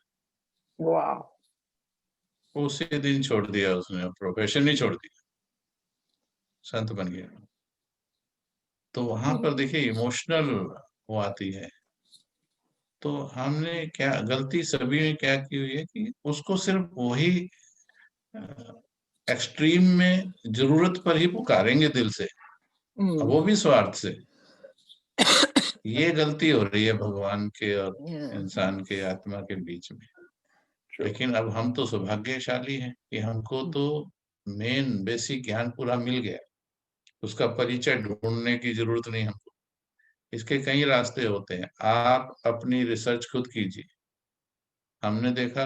उसी दिन छोड़ दिया उसने, प्रोफेशन ही छोड़ दिया, संत बन गया। तो वहां पर देखिए इमोशनल वो आती है। तो हमने क्या गलती, सभी ने क्या की हुई है कि उसको सिर्फ वही एक्सट्रीम में जरूरत पर ही पुकारेंगे दिल से, वो भी स्वार्थ से। ये गलती हो रही है भगवान के और इंसान के आत्मा के बीच में। लेकिन अब हम तो सौभाग्यशाली हैं कि हमको तो मेन बेसिक ज्ञान पूरा मिल गया, उसका परिचय ढूंढने की जरूरत नहीं हमको। इसके कई रास्ते होते हैं, आप अपनी रिसर्च खुद कीजिए। हमने देखा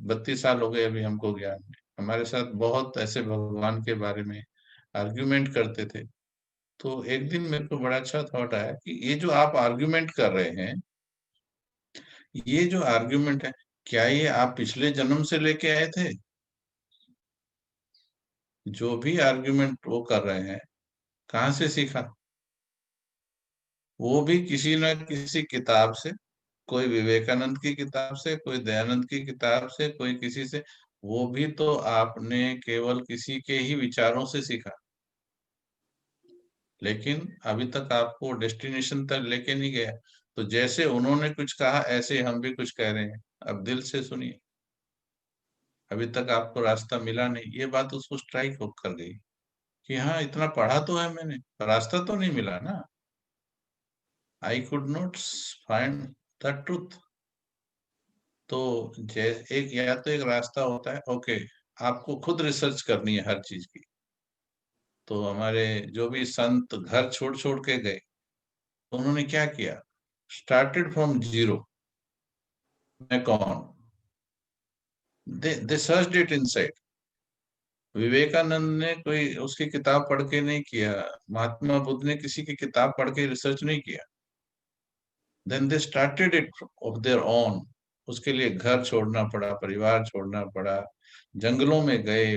32 साल हो गए अभी हमको ज्ञान में, हमारे साथ बहुत ऐसे भगवान के बारे में आर्ग्यूमेंट करते थे। तो एक दिन मेरे को बड़ा अच्छा थॉट आया कि ये जो आप आर्ग्यूमेंट कर रहे हैं, ये जो आर्ग्यूमेंट है, क्या ये आप पिछले जन्म से लेके आए थे? जो भी आर्ग्यूमेंट वो कर रहे हैं, कहाँ से सीखा? वो भी किसी न किसी किताब से, कोई विवेकानंद की किताब से, कोई दयानंद की किताब से, कोई किसी से, वो भी तो आपने केवल किसी के ही विचारों से सीखा, लेकिन अभी तक आपको डेस्टिनेशन तक लेके नहीं गया। तो जैसे उन्होंने कुछ कहा ऐसे हम भी कुछ कह रहे हैं, अब दिल से सुनिए। अभी तक आपको रास्ता मिला नहीं, ये बात उसको स्ट्राइक कर गई कि हाँ इतना पढ़ा तो है मैंने, रास्ता तो नहीं मिला ना। I could not find the truth. तो एक या तो एक रास्ता होता है, ओके आपको खुद रिसर्च करनी है हर चीज की। तो हमारे जो भी संत घर छोड़ छोड़ के गए, तो उन्होंने क्या किया, स्टार्टेड फ्रॉम जीरो। मैं कौन, दे सर्च्ड इट इनसाइड। विवेकानंद ने कोई उसकी किताब पढ़ के नहीं किया, महात्मा बुद्ध ने किसी की किताब पढ़ के रिसर्च नहीं किया। Then they started it of their own. उसके लिए घर छोड़ना पड़ा, परिवार छोड़ना पड़ा, जंगलों में गए,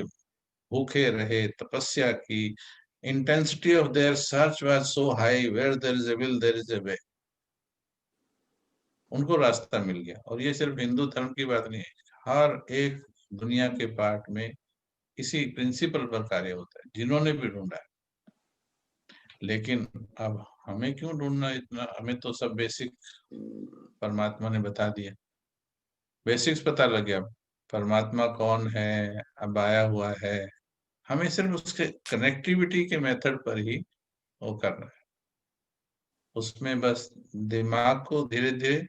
भूखे रहे, तपस्या की। Intensity of their search was so high, where there is a will there is a way. उनको रास्ता मिल गया। और ये सिर्फ हिंदू धर्म की बात नहीं है, हर एक दुनिया के पार्ट में इसी प्रिंसिपल पर कार्य होता है, जिन्होंने भी ढूंढा है। लेकिन अब हमें क्यों ढूंढना इतना, हमें तो सब बेसिक परमात्मा ने बता दिया, बेसिक्स पता लग गया, परमात्मा कौन है, अब आया हुआ है। हमें सिर्फ उसके कनेक्टिविटी के मेथड पर ही वो करना है। उसमें बस दिमाग को धीरे धीरे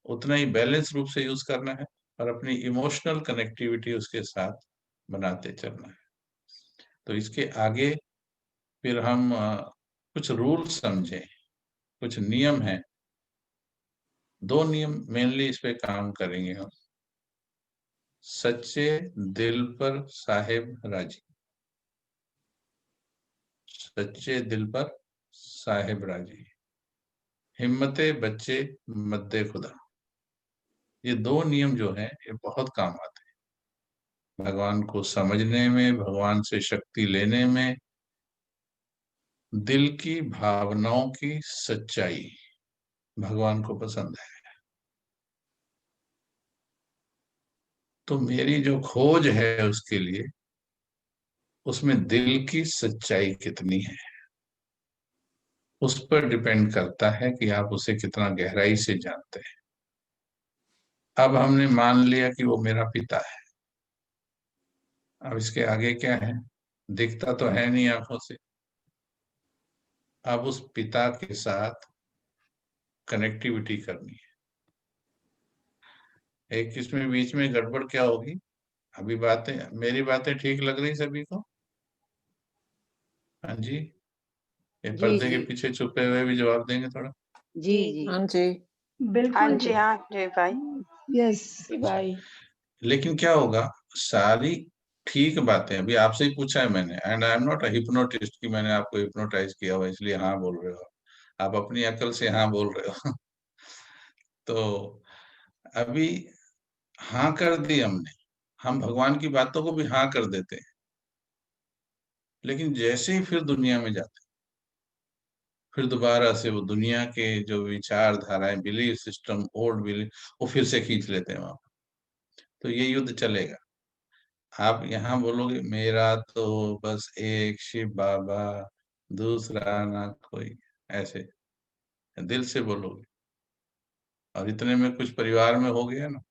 उतना ही बैलेंस रूप से यूज करना है और अपनी इमोशनल कनेक्टिविटी उसके साथ बनाते चलना है। तो इसके आगे फिर हम कुछ रूल समझें, कुछ नियम हैं। 2 नियम मेनली इस पे काम करेंगे हम। सच्चे दिल पर साहेब राजी, सच्चे दिल पर साहेब राजी, हिम्मते बच्चे मद्दे खुदा। ये 2 नियम जो हैं ये बहुत काम आते हैं भगवान को समझने में, भगवान से शक्ति लेने में। दिल की भावनाओं की सच्चाई भगवान को पसंद है। तो मेरी जो खोज है उसके लिए, उसमें दिल की सच्चाई कितनी है, उस पर डिपेंड करता है कि आप उसे कितना गहराई से जानते हैं। अब हमने मान लिया कि वो मेरा पिता है, अब इसके आगे क्या है, दिखता तो है नहीं आंखों से। अब उस पिता के साथ कनेक्टिविटी करनी है। एक इसमें बीच में गड़बड़ क्या होगी, अभी बातें, मेरी बातें ठीक लग रही सभी को? हाँ जी, ये जी पर्दे के जी पीछे छुपे हुए भी जवाब देंगे थोड़ा। जी जी हाँ जी, हाँ बिल्कुल जी, हाँ जी भाई। यस भाई लेकिन क्या होगा, सारी ठीक बातें अभी आपसे ही पूछा है मैंने, and I am not a hypnotist कि मैंने आपको हिप्नोटाइज किया हुआ इसलिए हाँ बोल रहे हो, आप अपनी अकल से हाँ बोल रहे हो। तो अभी हाँ कर दी हमने, हम भगवान की बातों को भी हाँ कर देते हैं, लेकिन जैसे ही फिर दुनिया में जाते हैं, फिर दोबारा से वो दुनिया के जो विचारधाराएं, बिलीफ सिस्टम, ओल्ड बिलीफ, वो फिर से खींच लेते हैं वहां। तो ये युद्ध चलेगा। आप यहाँ बोलोगे मेरा तो बस एक शिव बाबा, दूसरा ना कोई, ऐसे दिल से बोलोगे, और इतने में कुछ परिवार में हो गया ना।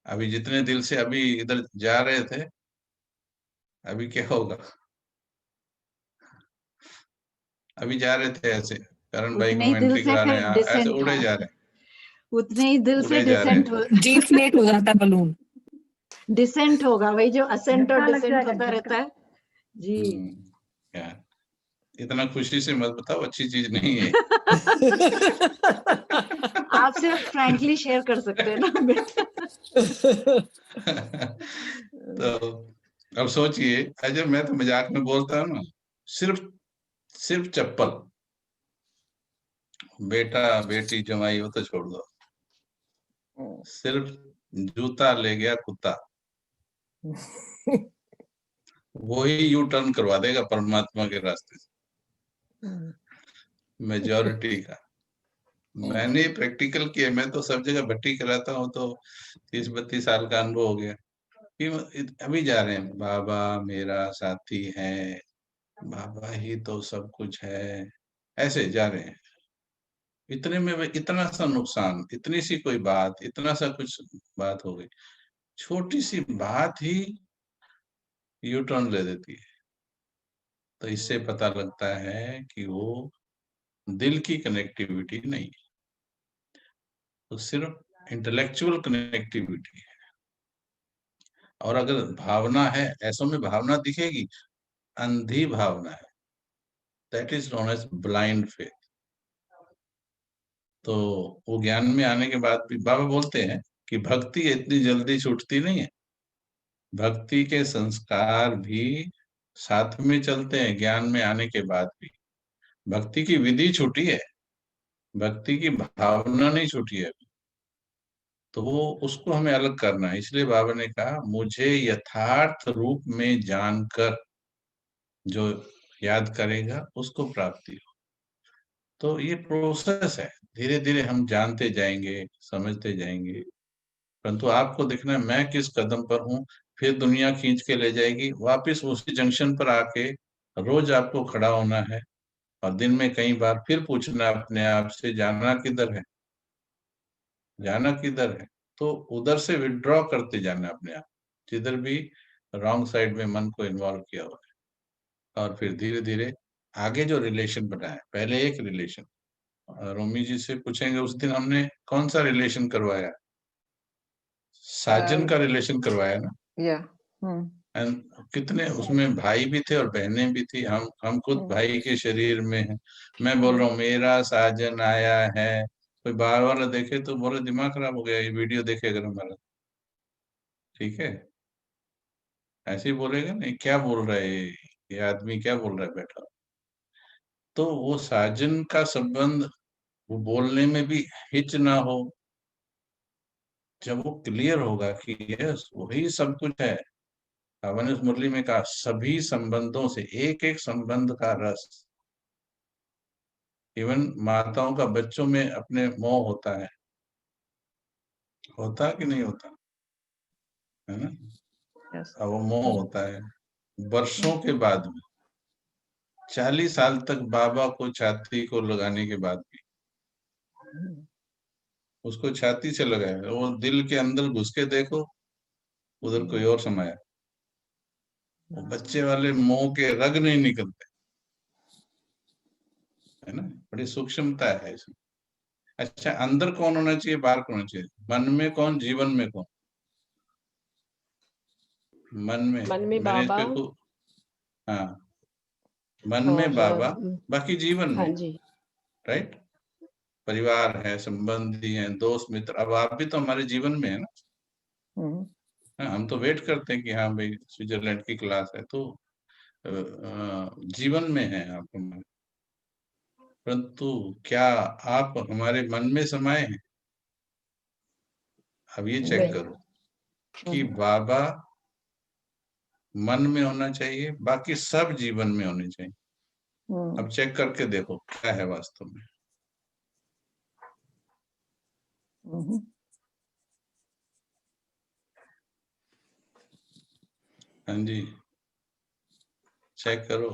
अभी जितने दिल से अभी इधर जा रहे थे, अभी क्या होगा, अभी जा रहे थे ऐसे, करण भाई उतने को ही दिल एंट्री से कराने, फिर ऐसे डिसेंट, उड़े हाँ जा रहे उतने ही दिल हैं, से उड़े जा रहे डिसेंट हैं। डिफ्लेट हो जाता बलून। डिसेंट होगा, वही जो असेंट और झटका लग डिसेंट जाएगा, होता रहता झटका। है जी। यार इतना खुशी से मत बताओ, अच्छी चीज नहीं है। आप सिर्फ फ्रैंकली शेयर कर सकते हैं ना बेटा। तो अब सोचिए, अजय मैं तो मजाक में बोलता हूँ ना, सिर्फ सिर्फ चप्पल, बेटा बेटी जमाई वो तो छोड़ दो, सिर्फ जूता ले गया कुत्ता, वही यू टर्न करवा देगा परमात्मा के रास्ते से, मेजॉरिटी का। मैंने प्रैक्टिकल किया, मैं तो सब जगह भट्टी कराता हूँ, तो 30-32 साल का अनुभव हो गया कि अभी जा रहे हैं, बाबा मेरा साथी है, बाबा ही तो सब कुछ है, ऐसे जा रहे हैं। इतने में इतना सा नुकसान, इतनी सी कोई बात, इतना सा कुछ बात हो गई, छोटी सी बात ही यू टर्न ले देती है। तो इससे पता लगता है कि वो दिल की कनेक्टिविटी नहीं है, तो सिर्फ इंटेलेक्चुअल कनेक्टिविटी है। और अगर भावना है, ऐसों में भावना दिखेगी, अंधी भावना है, that is known as blind faith. तो वो ज्ञान में आने के बाद भी बाबा बोलते हैं कि भक्ति इतनी जल्दी छूटती नहीं है, भक्ति के संस्कार भी साथ में चलते हैं ज्ञान में आने के बाद भी। भक्ति की विधि छूटी है, भक्ति की भावना नहीं छूटी है। तो वो उसको हमें अलग करना है। इसलिए बाबा ने कहा, मुझे यथार्थ रूप में जानकर जो याद करेगा उसको प्राप्ति हो। तो ये प्रोसेस है, धीरे धीरे हम जानते जाएंगे, समझते जाएंगे। परंतु आपको देखना है मैं किस कदम पर हूँ, फिर दुनिया खींच के ले जाएगी वापस उसी जंक्शन पर आके। रोज आपको खड़ा होना है और दिन में कई बार फिर पूछना अपने आप से, जाना किधर है, जाना किधर है। तो उधर से विड्रॉ करते जाना अपने आप, जिधर भी रॉन्ग साइड में मन को इन्वॉल्व किया हुआ है। और फिर धीरे धीरे आगे जो रिलेशन बना है, पहले एक रिलेशन, रोमी जी से पूछेंगे उस दिन हमने कौन सा रिलेशन करवाया, साजन का रिलेशन करवाया ना। Yeah. एंड कितने उसमें भाई भी थे और बहनें भी थी। हम खुद भाई के शरीर में हैं। मैं बोल रहा हूँ मेरा साजन आया है, कोई बाहर वाला देखे तो बोले दिमाग खराब हो गया, ये वीडियो देखे अगर हमारा, ठीक है, ऐसे ही बोलेगा नहीं, क्या बोल रहा है ये आदमी, क्या बोल रहा है बैठा। तो वो साजन का संबंध, वो बोलने में भी हिच ना हो, जब वो क्लियर होगा कि यस वही सब कुछ है। मैंने उस मुरली में कहा, सभी संबंधों से एक एक संबंध का रस। इवन माताओं का बच्चों में अपने मोह होता है कि नहीं होता है ना। Yes. अब वो मोह होता है वर्षों के बाद में, 40 साल तक बाबा को छाती को लगाने के बाद भी उसको छाती से लगाया, वो दिल के अंदर घुस के देखो, उधर कोई और समाया। वो बच्चे वाले मोह के रग नहीं निकलते, है ना। बड़ी सूक्ष्मता है इसमें। अच्छा, अंदर कौन होना चाहिए, बाहर कौन होना चाहिए, मन में कौन, जीवन में कौन। मन में मैंने बाबा, इस पे हाँ, मन में बाबा, बाकी जीवन में, हाँ जी, राइट। परिवार है, संबंधी हैं, दोस्त मित्र। अब आप भी तो हमारे जीवन में है ना। हाँ, हम तो वेट करते हैं कि हाँ भाई स्विट्जरलैंड की क्लास है, तो जीवन में है आप हमारे। परंतु क्या आप हमारे मन में समाये हैं? अब ये चेक करो कि बाबा मन में होना चाहिए, बाकी सब जीवन में होने चाहिए। अब चेक करके देखो क्या है वास्तव में। हाँ जी, चेक करो।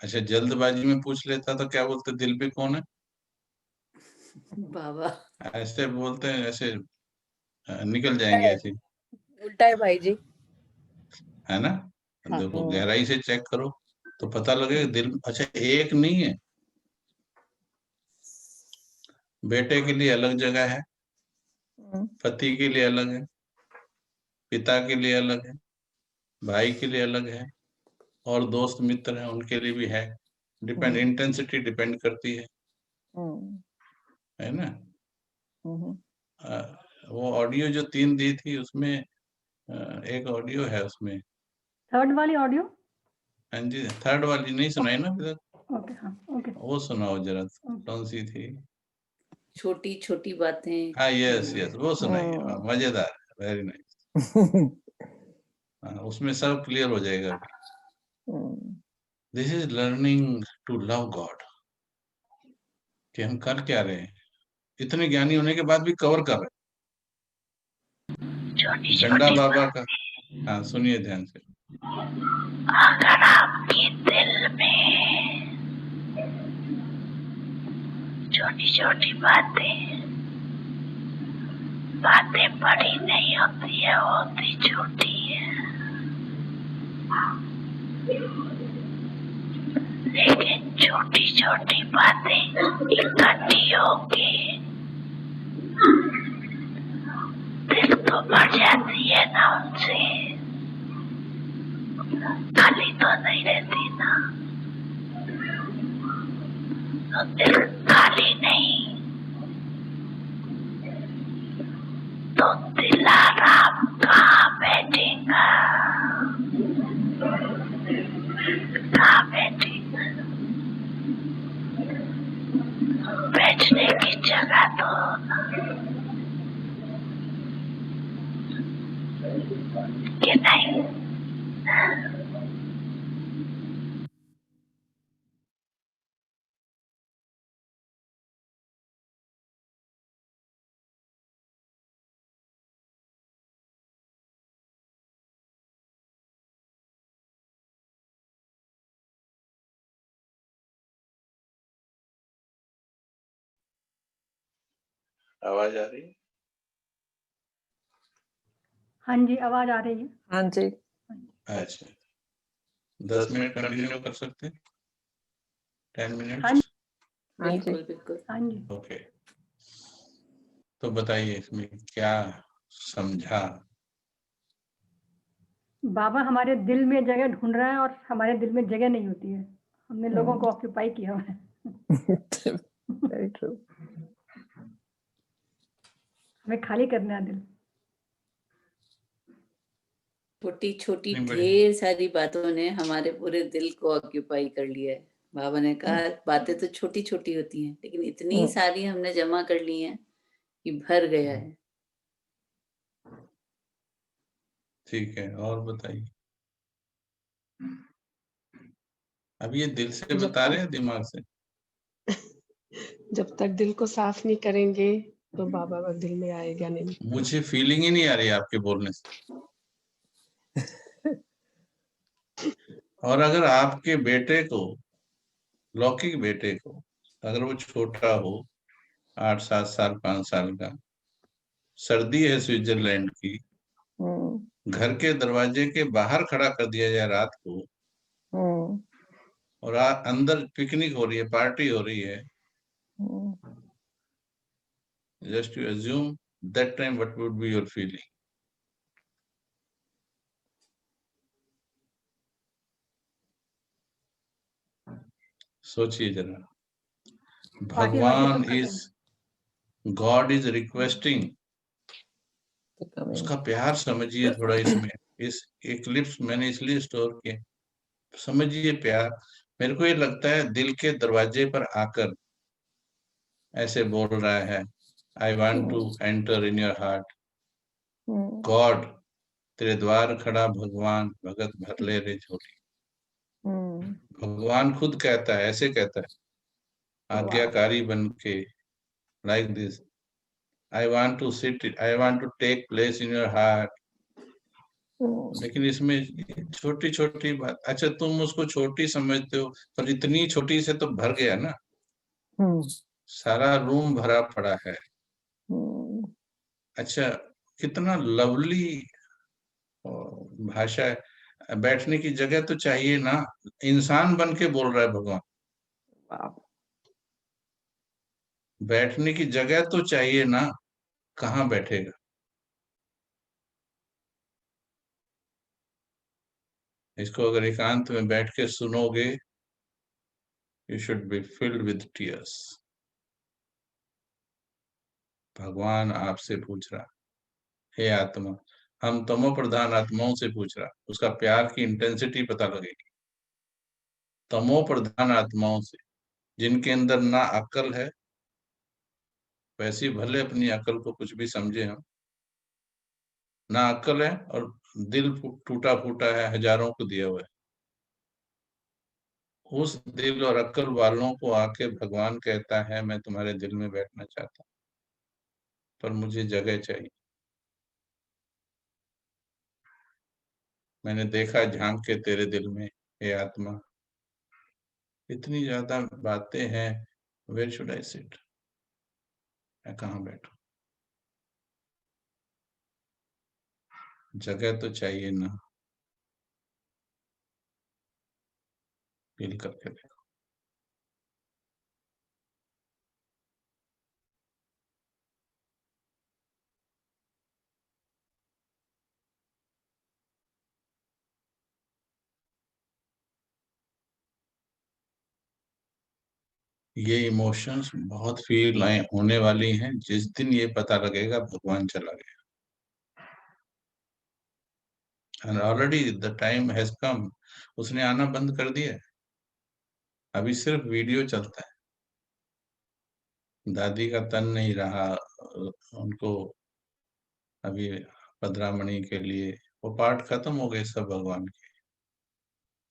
अच्छा, जल्दबाजी में पूछ लेता तो क्या बोलते, दिल पे कौन है? बाबा। ऐसे बोलते हैं, ऐसे निकल जाएंगे ऐसे, उल्टा है भाई जी, है ना। देखो गहराई से चेक करो तो पता लगेगा दिल। अच्छा, एक नहीं है, बेटे के लिए अलग जगह है, पति के लिए अलग है, पिता के लिए अलग है, भाई के लिए अलग है, और दोस्त मित्र हैं उनके लिए भी है। डिपेंड, इंटेंसिटी डिपेंड करती है ना। वो ऑडियो जो 3 दी थी उसमें एक ऑडियो है उसमें, थर्ड वाली ऑडियो। हाँ जी, थर्ड वाली नहीं सुनाई ना अभी तक। ओके, हाँ, ओके। वो सुनाओ जरा, कौन सी थी? छोटी छोटी बातें। हाँ, यस यस, वो सुनाइए, मजेदार, वेरी नाइस। उसमें सब क्लियर हो जाएगा। This is learning to love God. कि हम कर क्या रहे हैं, इतने ज्ञानी होने के बाद भी कवर कर रहे हैं। झंडा बाबा का, हाँ सुनिए ध्यान से। अगर आपके दिल में छोटी छोटी बातें बड़ी नहीं होती है, होती छोटी है, लेकिन छोटी छोटी बातें इकट्ठी होगी दिल तो भर जाती है ना उनसे, खाली तो नहीं रहती ना, तो दिल खाली नहीं, तो दिलाराम कहाँ बैठेगा, कहाँ बैठेगा, बैठने की जगह तो कि नहीं। आवाज आ रही है? हाँ जी, आवाज आ रही है। हाँ जी। अच्छा, 10 मिनट कंटिन्यू कर सकते हैं, 10 मिनट। हाँ बिल्कुल बिल्कुल। हाँ जी। ओके, तो बताइए इसमें क्या समझा? बाबा हमारे दिल में जगह ढूंढ रहा है और हमारे दिल में जगह नहीं होती है, हमने लोगों को ऑक्यूपाई किया हुआ है। Very true. हमें खाली करना है दिल। छोटी छोटी नहीं, बड़े ढेर सारी बातों ने हमारे पूरे दिल को ऑक्यूपाई कर लिया है। बाबा ने कहा बातें तो छोटी छोटी होती हैं, लेकिन इतनी सारी हमने जमा कर ली हैं कि भर गया है। ठीक है, और बताइए। अब ये दिल से जब बता रहे तक हैं दिमाग से? जब तक दिल को साफ नहीं करेंगे तो बाबा का दिल में आएगा नहीं। मुझे फीलिंग ही नहीं आ रही आपके बोलने से। और अगर आपके बेटे को, लौकिक बेटे को, अगर वो छोटा हो 8-7 साल 5 साल का, सर्दी है स्विट्जरलैंड की, घर के दरवाजे के बाहर खड़ा कर दिया जाए रात को, और अंदर पिकनिक हो रही है, पार्टी हो रही है, just you assume that time what would be your feeling? सोचिए जरा। पार्टी हमारी भगवान सब खत्म। इज, गॉड इज रिक्वेस्टिंग, उसका प्यार समझिए थोड़ा इसमें। इस एक्लिप्स मैंने इसलिए स्टोर किया, समझिए प्यार। मेरे को ये लगता है दिल के दरवाजे पर आकर ऐसे बोल रहा है, I want to enter in your heart. God, तेरे द्वार खड़ा भगवान, भगत भर ले रे झोली। भगवान खुद कहता है, ऐसे कहता है, आज्ञाकारी बन के, like this, I want to sit, I want to take place in your heart. लेकिन इसमें छोटी छोटी बात, अच्छा तुम उसको छोटी समझते हो, पर इतनी छोटी से तो भर गया ना, सारा रूम भरा पड़ा है। अच्छा, कितना लवली भाषा है। बैठने की जगह तो चाहिए ना, इंसान बन के बोल रहा है भगवान। बैठने की जगह तो चाहिए ना, कहाँ बैठेगा? इसको अगर एकांत में बैठ के सुनोगे, you should be filled with tears. भगवान आपसे पूछ रहा, हे आत्मा, हम तमो प्रधान आत्माओं से पूछ रहा, उसका प्यार की इंटेंसिटी पता लगेगी। तमो प्रधान आत्माओं से, जिनके अंदर ना अक्ल है, वैसे भले अपनी अकल को कुछ भी समझे हम, ना अक्ल है और दिल टूटा फूटा है, हजारों को दिया हुआ है, उस दिल और अक्ल वालों को आके भगवान कहता है मैं तुम्हारे दिल में बैठना चाहता हूँ, पर मुझे जगह चाहिए। मैंने देखा झांक के तेरे दिल में, हे आत्मा, इतनी ज्यादा बातें हैं, वेयर शुड आई सिट, मैं कहाँ बैठूं? जगह तो चाहिए ना। फील करके देखो। ये इमोशंस बहुत फील होने वाली हैं जिस दिन ये पता लगेगा भगवान चला गया। And already the time has come. उसने आना बंद कर दिया है, अभी सिर्फ वीडियो चलता है। दादी का तन नहीं रहा, उनको अभी पधरामणि के लिए वो पार्ट खत्म हो गए सब भगवान के।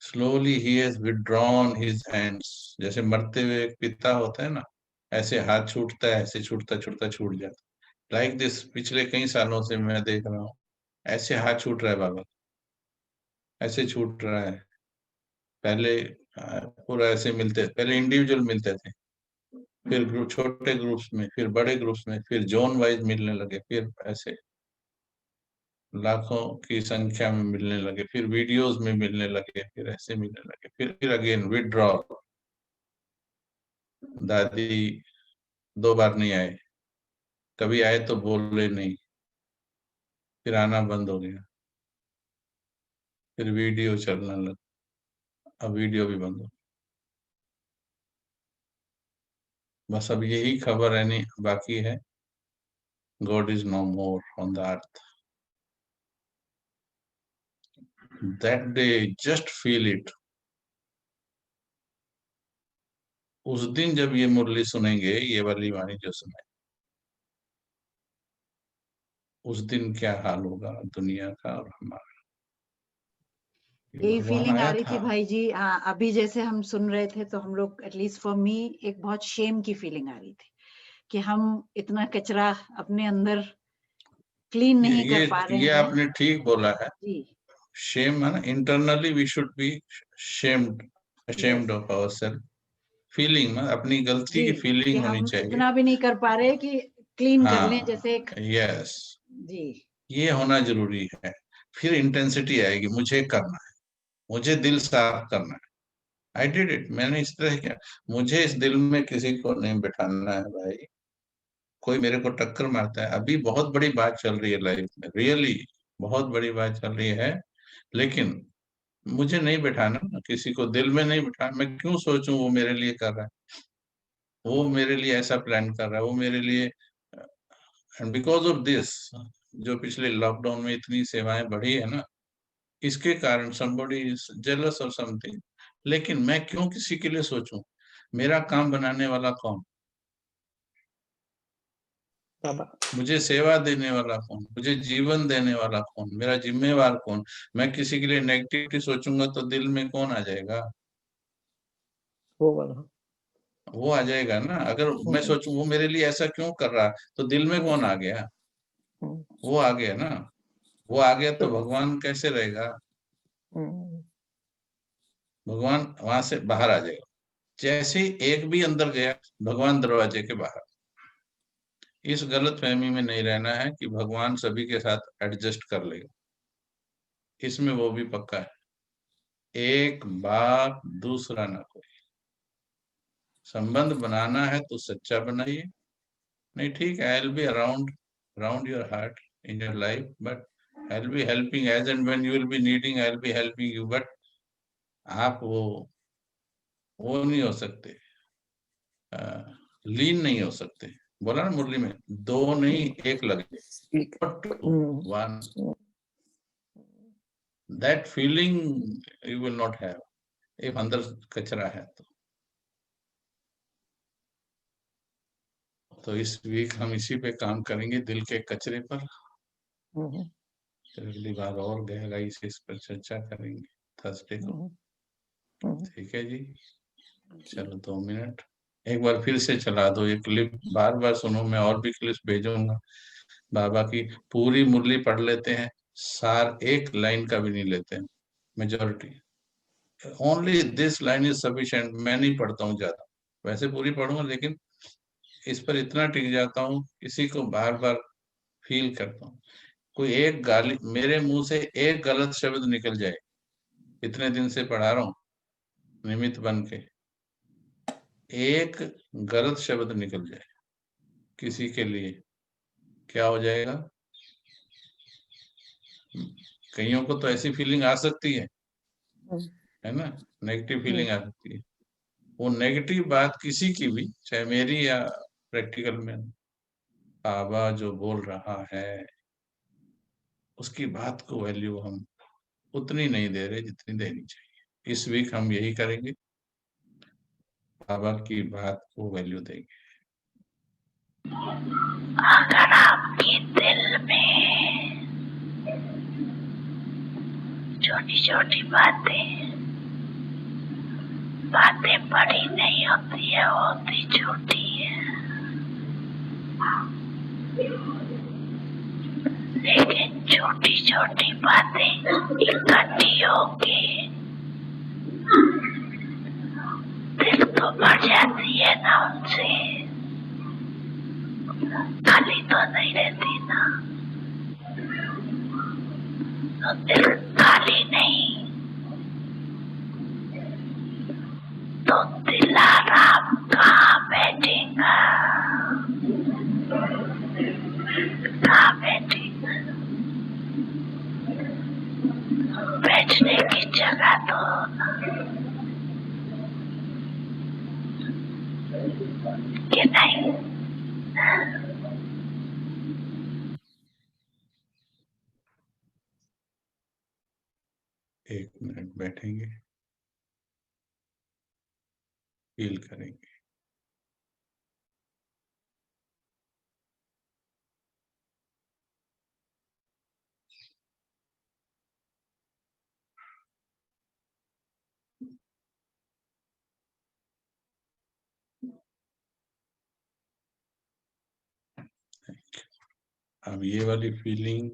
Slowly he has withdrawn his hands. जैसे मरते हुए एक पिता होता है ना, ऐसे हाथ छूटता है, ऐसे छूटता छूटता छूट जाता। लाइक दिस पिछले कई सालों से मैं देख रहा हूँ, ऐसे हाथ छूट रहा है बाबा, ऐसे छूट रहा है। पहले पूरा ऐसे मिलते, पहले इंडिविजुअल मिलते थे, फिर ग्रुप, छोटे ग्रुप्स में, फिर बड़े ग्रुप्स में, फिर जोन वाइज मिलने लगे, फिर ऐसे लाखों की संख्या में मिलने लगे, फिर वीडियोस में मिलने लगे, फिर ऐसे मिलने लगे, फिर अगेन विथड्रॉल। दादी 2 बार नहीं आए, कभी आए तो बोले नहीं, फिर आना बंद हो गया, फिर वीडियो चलने लगा, अब वीडियो भी बंद हो। बस अब यही खबर है, नहीं बाकी है, God is no more on the earth. That day just feel it. उस दिन जब ये मुरली सुनेंगे, ये वाली वाणी जो सुने, उस दिन क्या हाल होगा दुनिया का और हमारा। यही भगवान फीलिंग आ आया रही थी था। भाई जी। हाँ, अभी जैसे हम सुन रहे थे तो हम लोग, एटलीस्ट फॉर मी, एक बहुत शेम की फीलिंग आ रही थी कि हम इतना कचरा अपने अंदर क्लीन नहीं कर पा रहे ये हैं। आपने ठीक बोला है। जी, शेम है ना, internally we should be shamed, ashamed yes of ourself. Feeling में अपनी गलती जी, की कि फीलिंग होनी हम चाहिए। इतना भी नहीं कर पा रहे कि क्लीन कर लें, हाँ, जैसे एक। यस, जी, ये होना जरूरी है। फिर इंटेंसिटी आएगी, मुझे करना है, मुझे दिल साफ करना है। आई डिड इट, मैंने इस तरह किया। मुझे इस दिल में किसी को नहीं बिठाना है भाई। कोई मेरे को टक्कर मारता है, अभी बहुत बड़ी बात चल रही है लाइफ में, रियली बहुत बड़ी बात चल रही है, लेकिन मुझे नहीं बिठाना ना, किसी को दिल में नहीं बिठाना। मैं क्यों सोचूं वो मेरे लिए कर रहा है, वो मेरे लिए ऐसा प्लान कर रहा है, वो मेरे लिए। एंड बिकॉज ऑफ दिस, जो पिछले लॉकडाउन में इतनी सेवाएं बढ़ी है ना, इसके कारण somebody is jealous or something। लेकिन मैं क्यों किसी के लिए सोचूं? मेरा काम बनाने वाला कौन, बाबा। मुझे सेवा देने वाला कौन, मुझे जीवन देने वाला कौन, मेरा जिम्मेवार कौन? मैं किसी के लिए नेगेटिविटी सोचूंगा तो दिल में कौन आ जाएगा? वो वाला। वो आ जाएगा ना। अगर मैं सोचूं वो मेरे लिए ऐसा क्यों कर रहा, तो दिल में कौन आ गया? वो आ गया ना। वो आ गया तो भगवान कैसे रहेगा? भगवान वहां से बाहर आ जाएगा। जैसे ही एक भी अंदर गया, भगवान दरवाजे के बाहर। इस गलत फहमी में नहीं रहना है कि भगवान सभी के साथ एडजस्ट कर लेगा, इसमें वो भी पक्का है। एक बाप दूसरा ना कोई। संबंध बनाना है तो सच्चा बनाइए। नहीं ठीक है, I will be around around your heart in your life, but I will be helping as and when you will be needing, I will be helping you. But आप वो नहीं हो सकते, लीन नहीं हो सकते। बोला ना मुरली में, 2 नहीं 1 लगे, one. That feeling you will not have if अंदर कचरा है तो इस वीक हम इसी पे काम करेंगे, दिल के कचरे पर। फिर अगली बार और गहराई से इस पर चर्चा करेंगे थर्सडे को। ठीक है जी, चलो 2 मिनट एक बार फिर से चला दो ये क्लिप, बार बार सुनो, मैं और भी क्लिप्स भेजूंगा। बाबा की पूरी मुरली पढ़ लेते हैं, सार एक लाइन का भी नहीं लेते हैं majority. Only this line is sufficient. मैं नहीं पढ़ता हूँ ज्यादा, वैसे पूरी पढ़ूंगा लेकिन इस पर इतना टिक जाता हूँ, इसी को बार बार फील करता हूँ। कोई एक गाली, मेरे मुंह से एक गलत शब्द निकल जाए, इतने दिन से पढ़ा रहा हूँ निमित्त बन के, एक गलत शब्द निकल जाए किसी के लिए, क्या हो जाएगा? कईयों को तो ऐसी फीलिंग आ सकती है ना, नेगेटिव फीलिंग आ सकती है। वो नेगेटिव बात किसी की भी, चाहे मेरी या प्रैक्टिकल में, बाबा जो बोल रहा है उसकी बात को वैल्यू हम उतनी नहीं दे रहे जितनी देनी चाहिए। इस वीक हम यही करेंगे, बाबा की बात को वैल्यू देंगे। अगर आपके दिल में छोटी छोटी बातें बड़ी नहीं होती है, होती छोटी है, लेकिन छोटी छोटी बातें इकट्ठी होके दिल तो भर जाती है ना उनसे, खाली तो नहीं रहती ना, तो दिल खाली नहीं, तो दिलाराम कहाँ बैठेगा, कहाँ बैठेगा? बैठने की जगह तो कि नहीं? एक मिनट बैठेंगे, फील करेंगे। अब ये वाली फीलिंग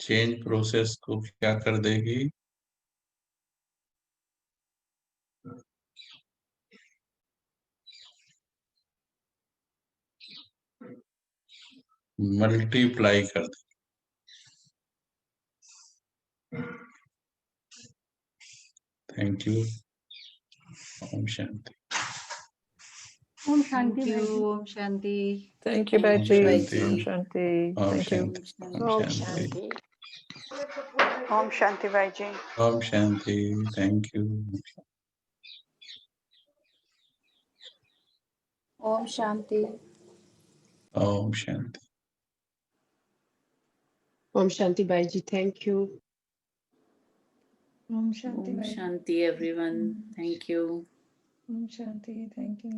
चेंज प्रोसेस को क्या कर देगी? मल्टीप्लाई कर दे। Thank you. ओम शांति। ओम शांति थैंक भाई यू। जी। ओम शांति। Thank you, Thank you, Bhaji. Bhaji. Om Shanti. ओम Thank you. शांति। Om ओम Shanti. शांति। ओम शांति भाई जी। ओम शांति। Thank you. Om Shanti. ओम शांति। Om Shanti Baiji, thank you. ओम शांति Om भाई जी। Shanti, everyone. Thank you. ओम शांति, थैंक यू।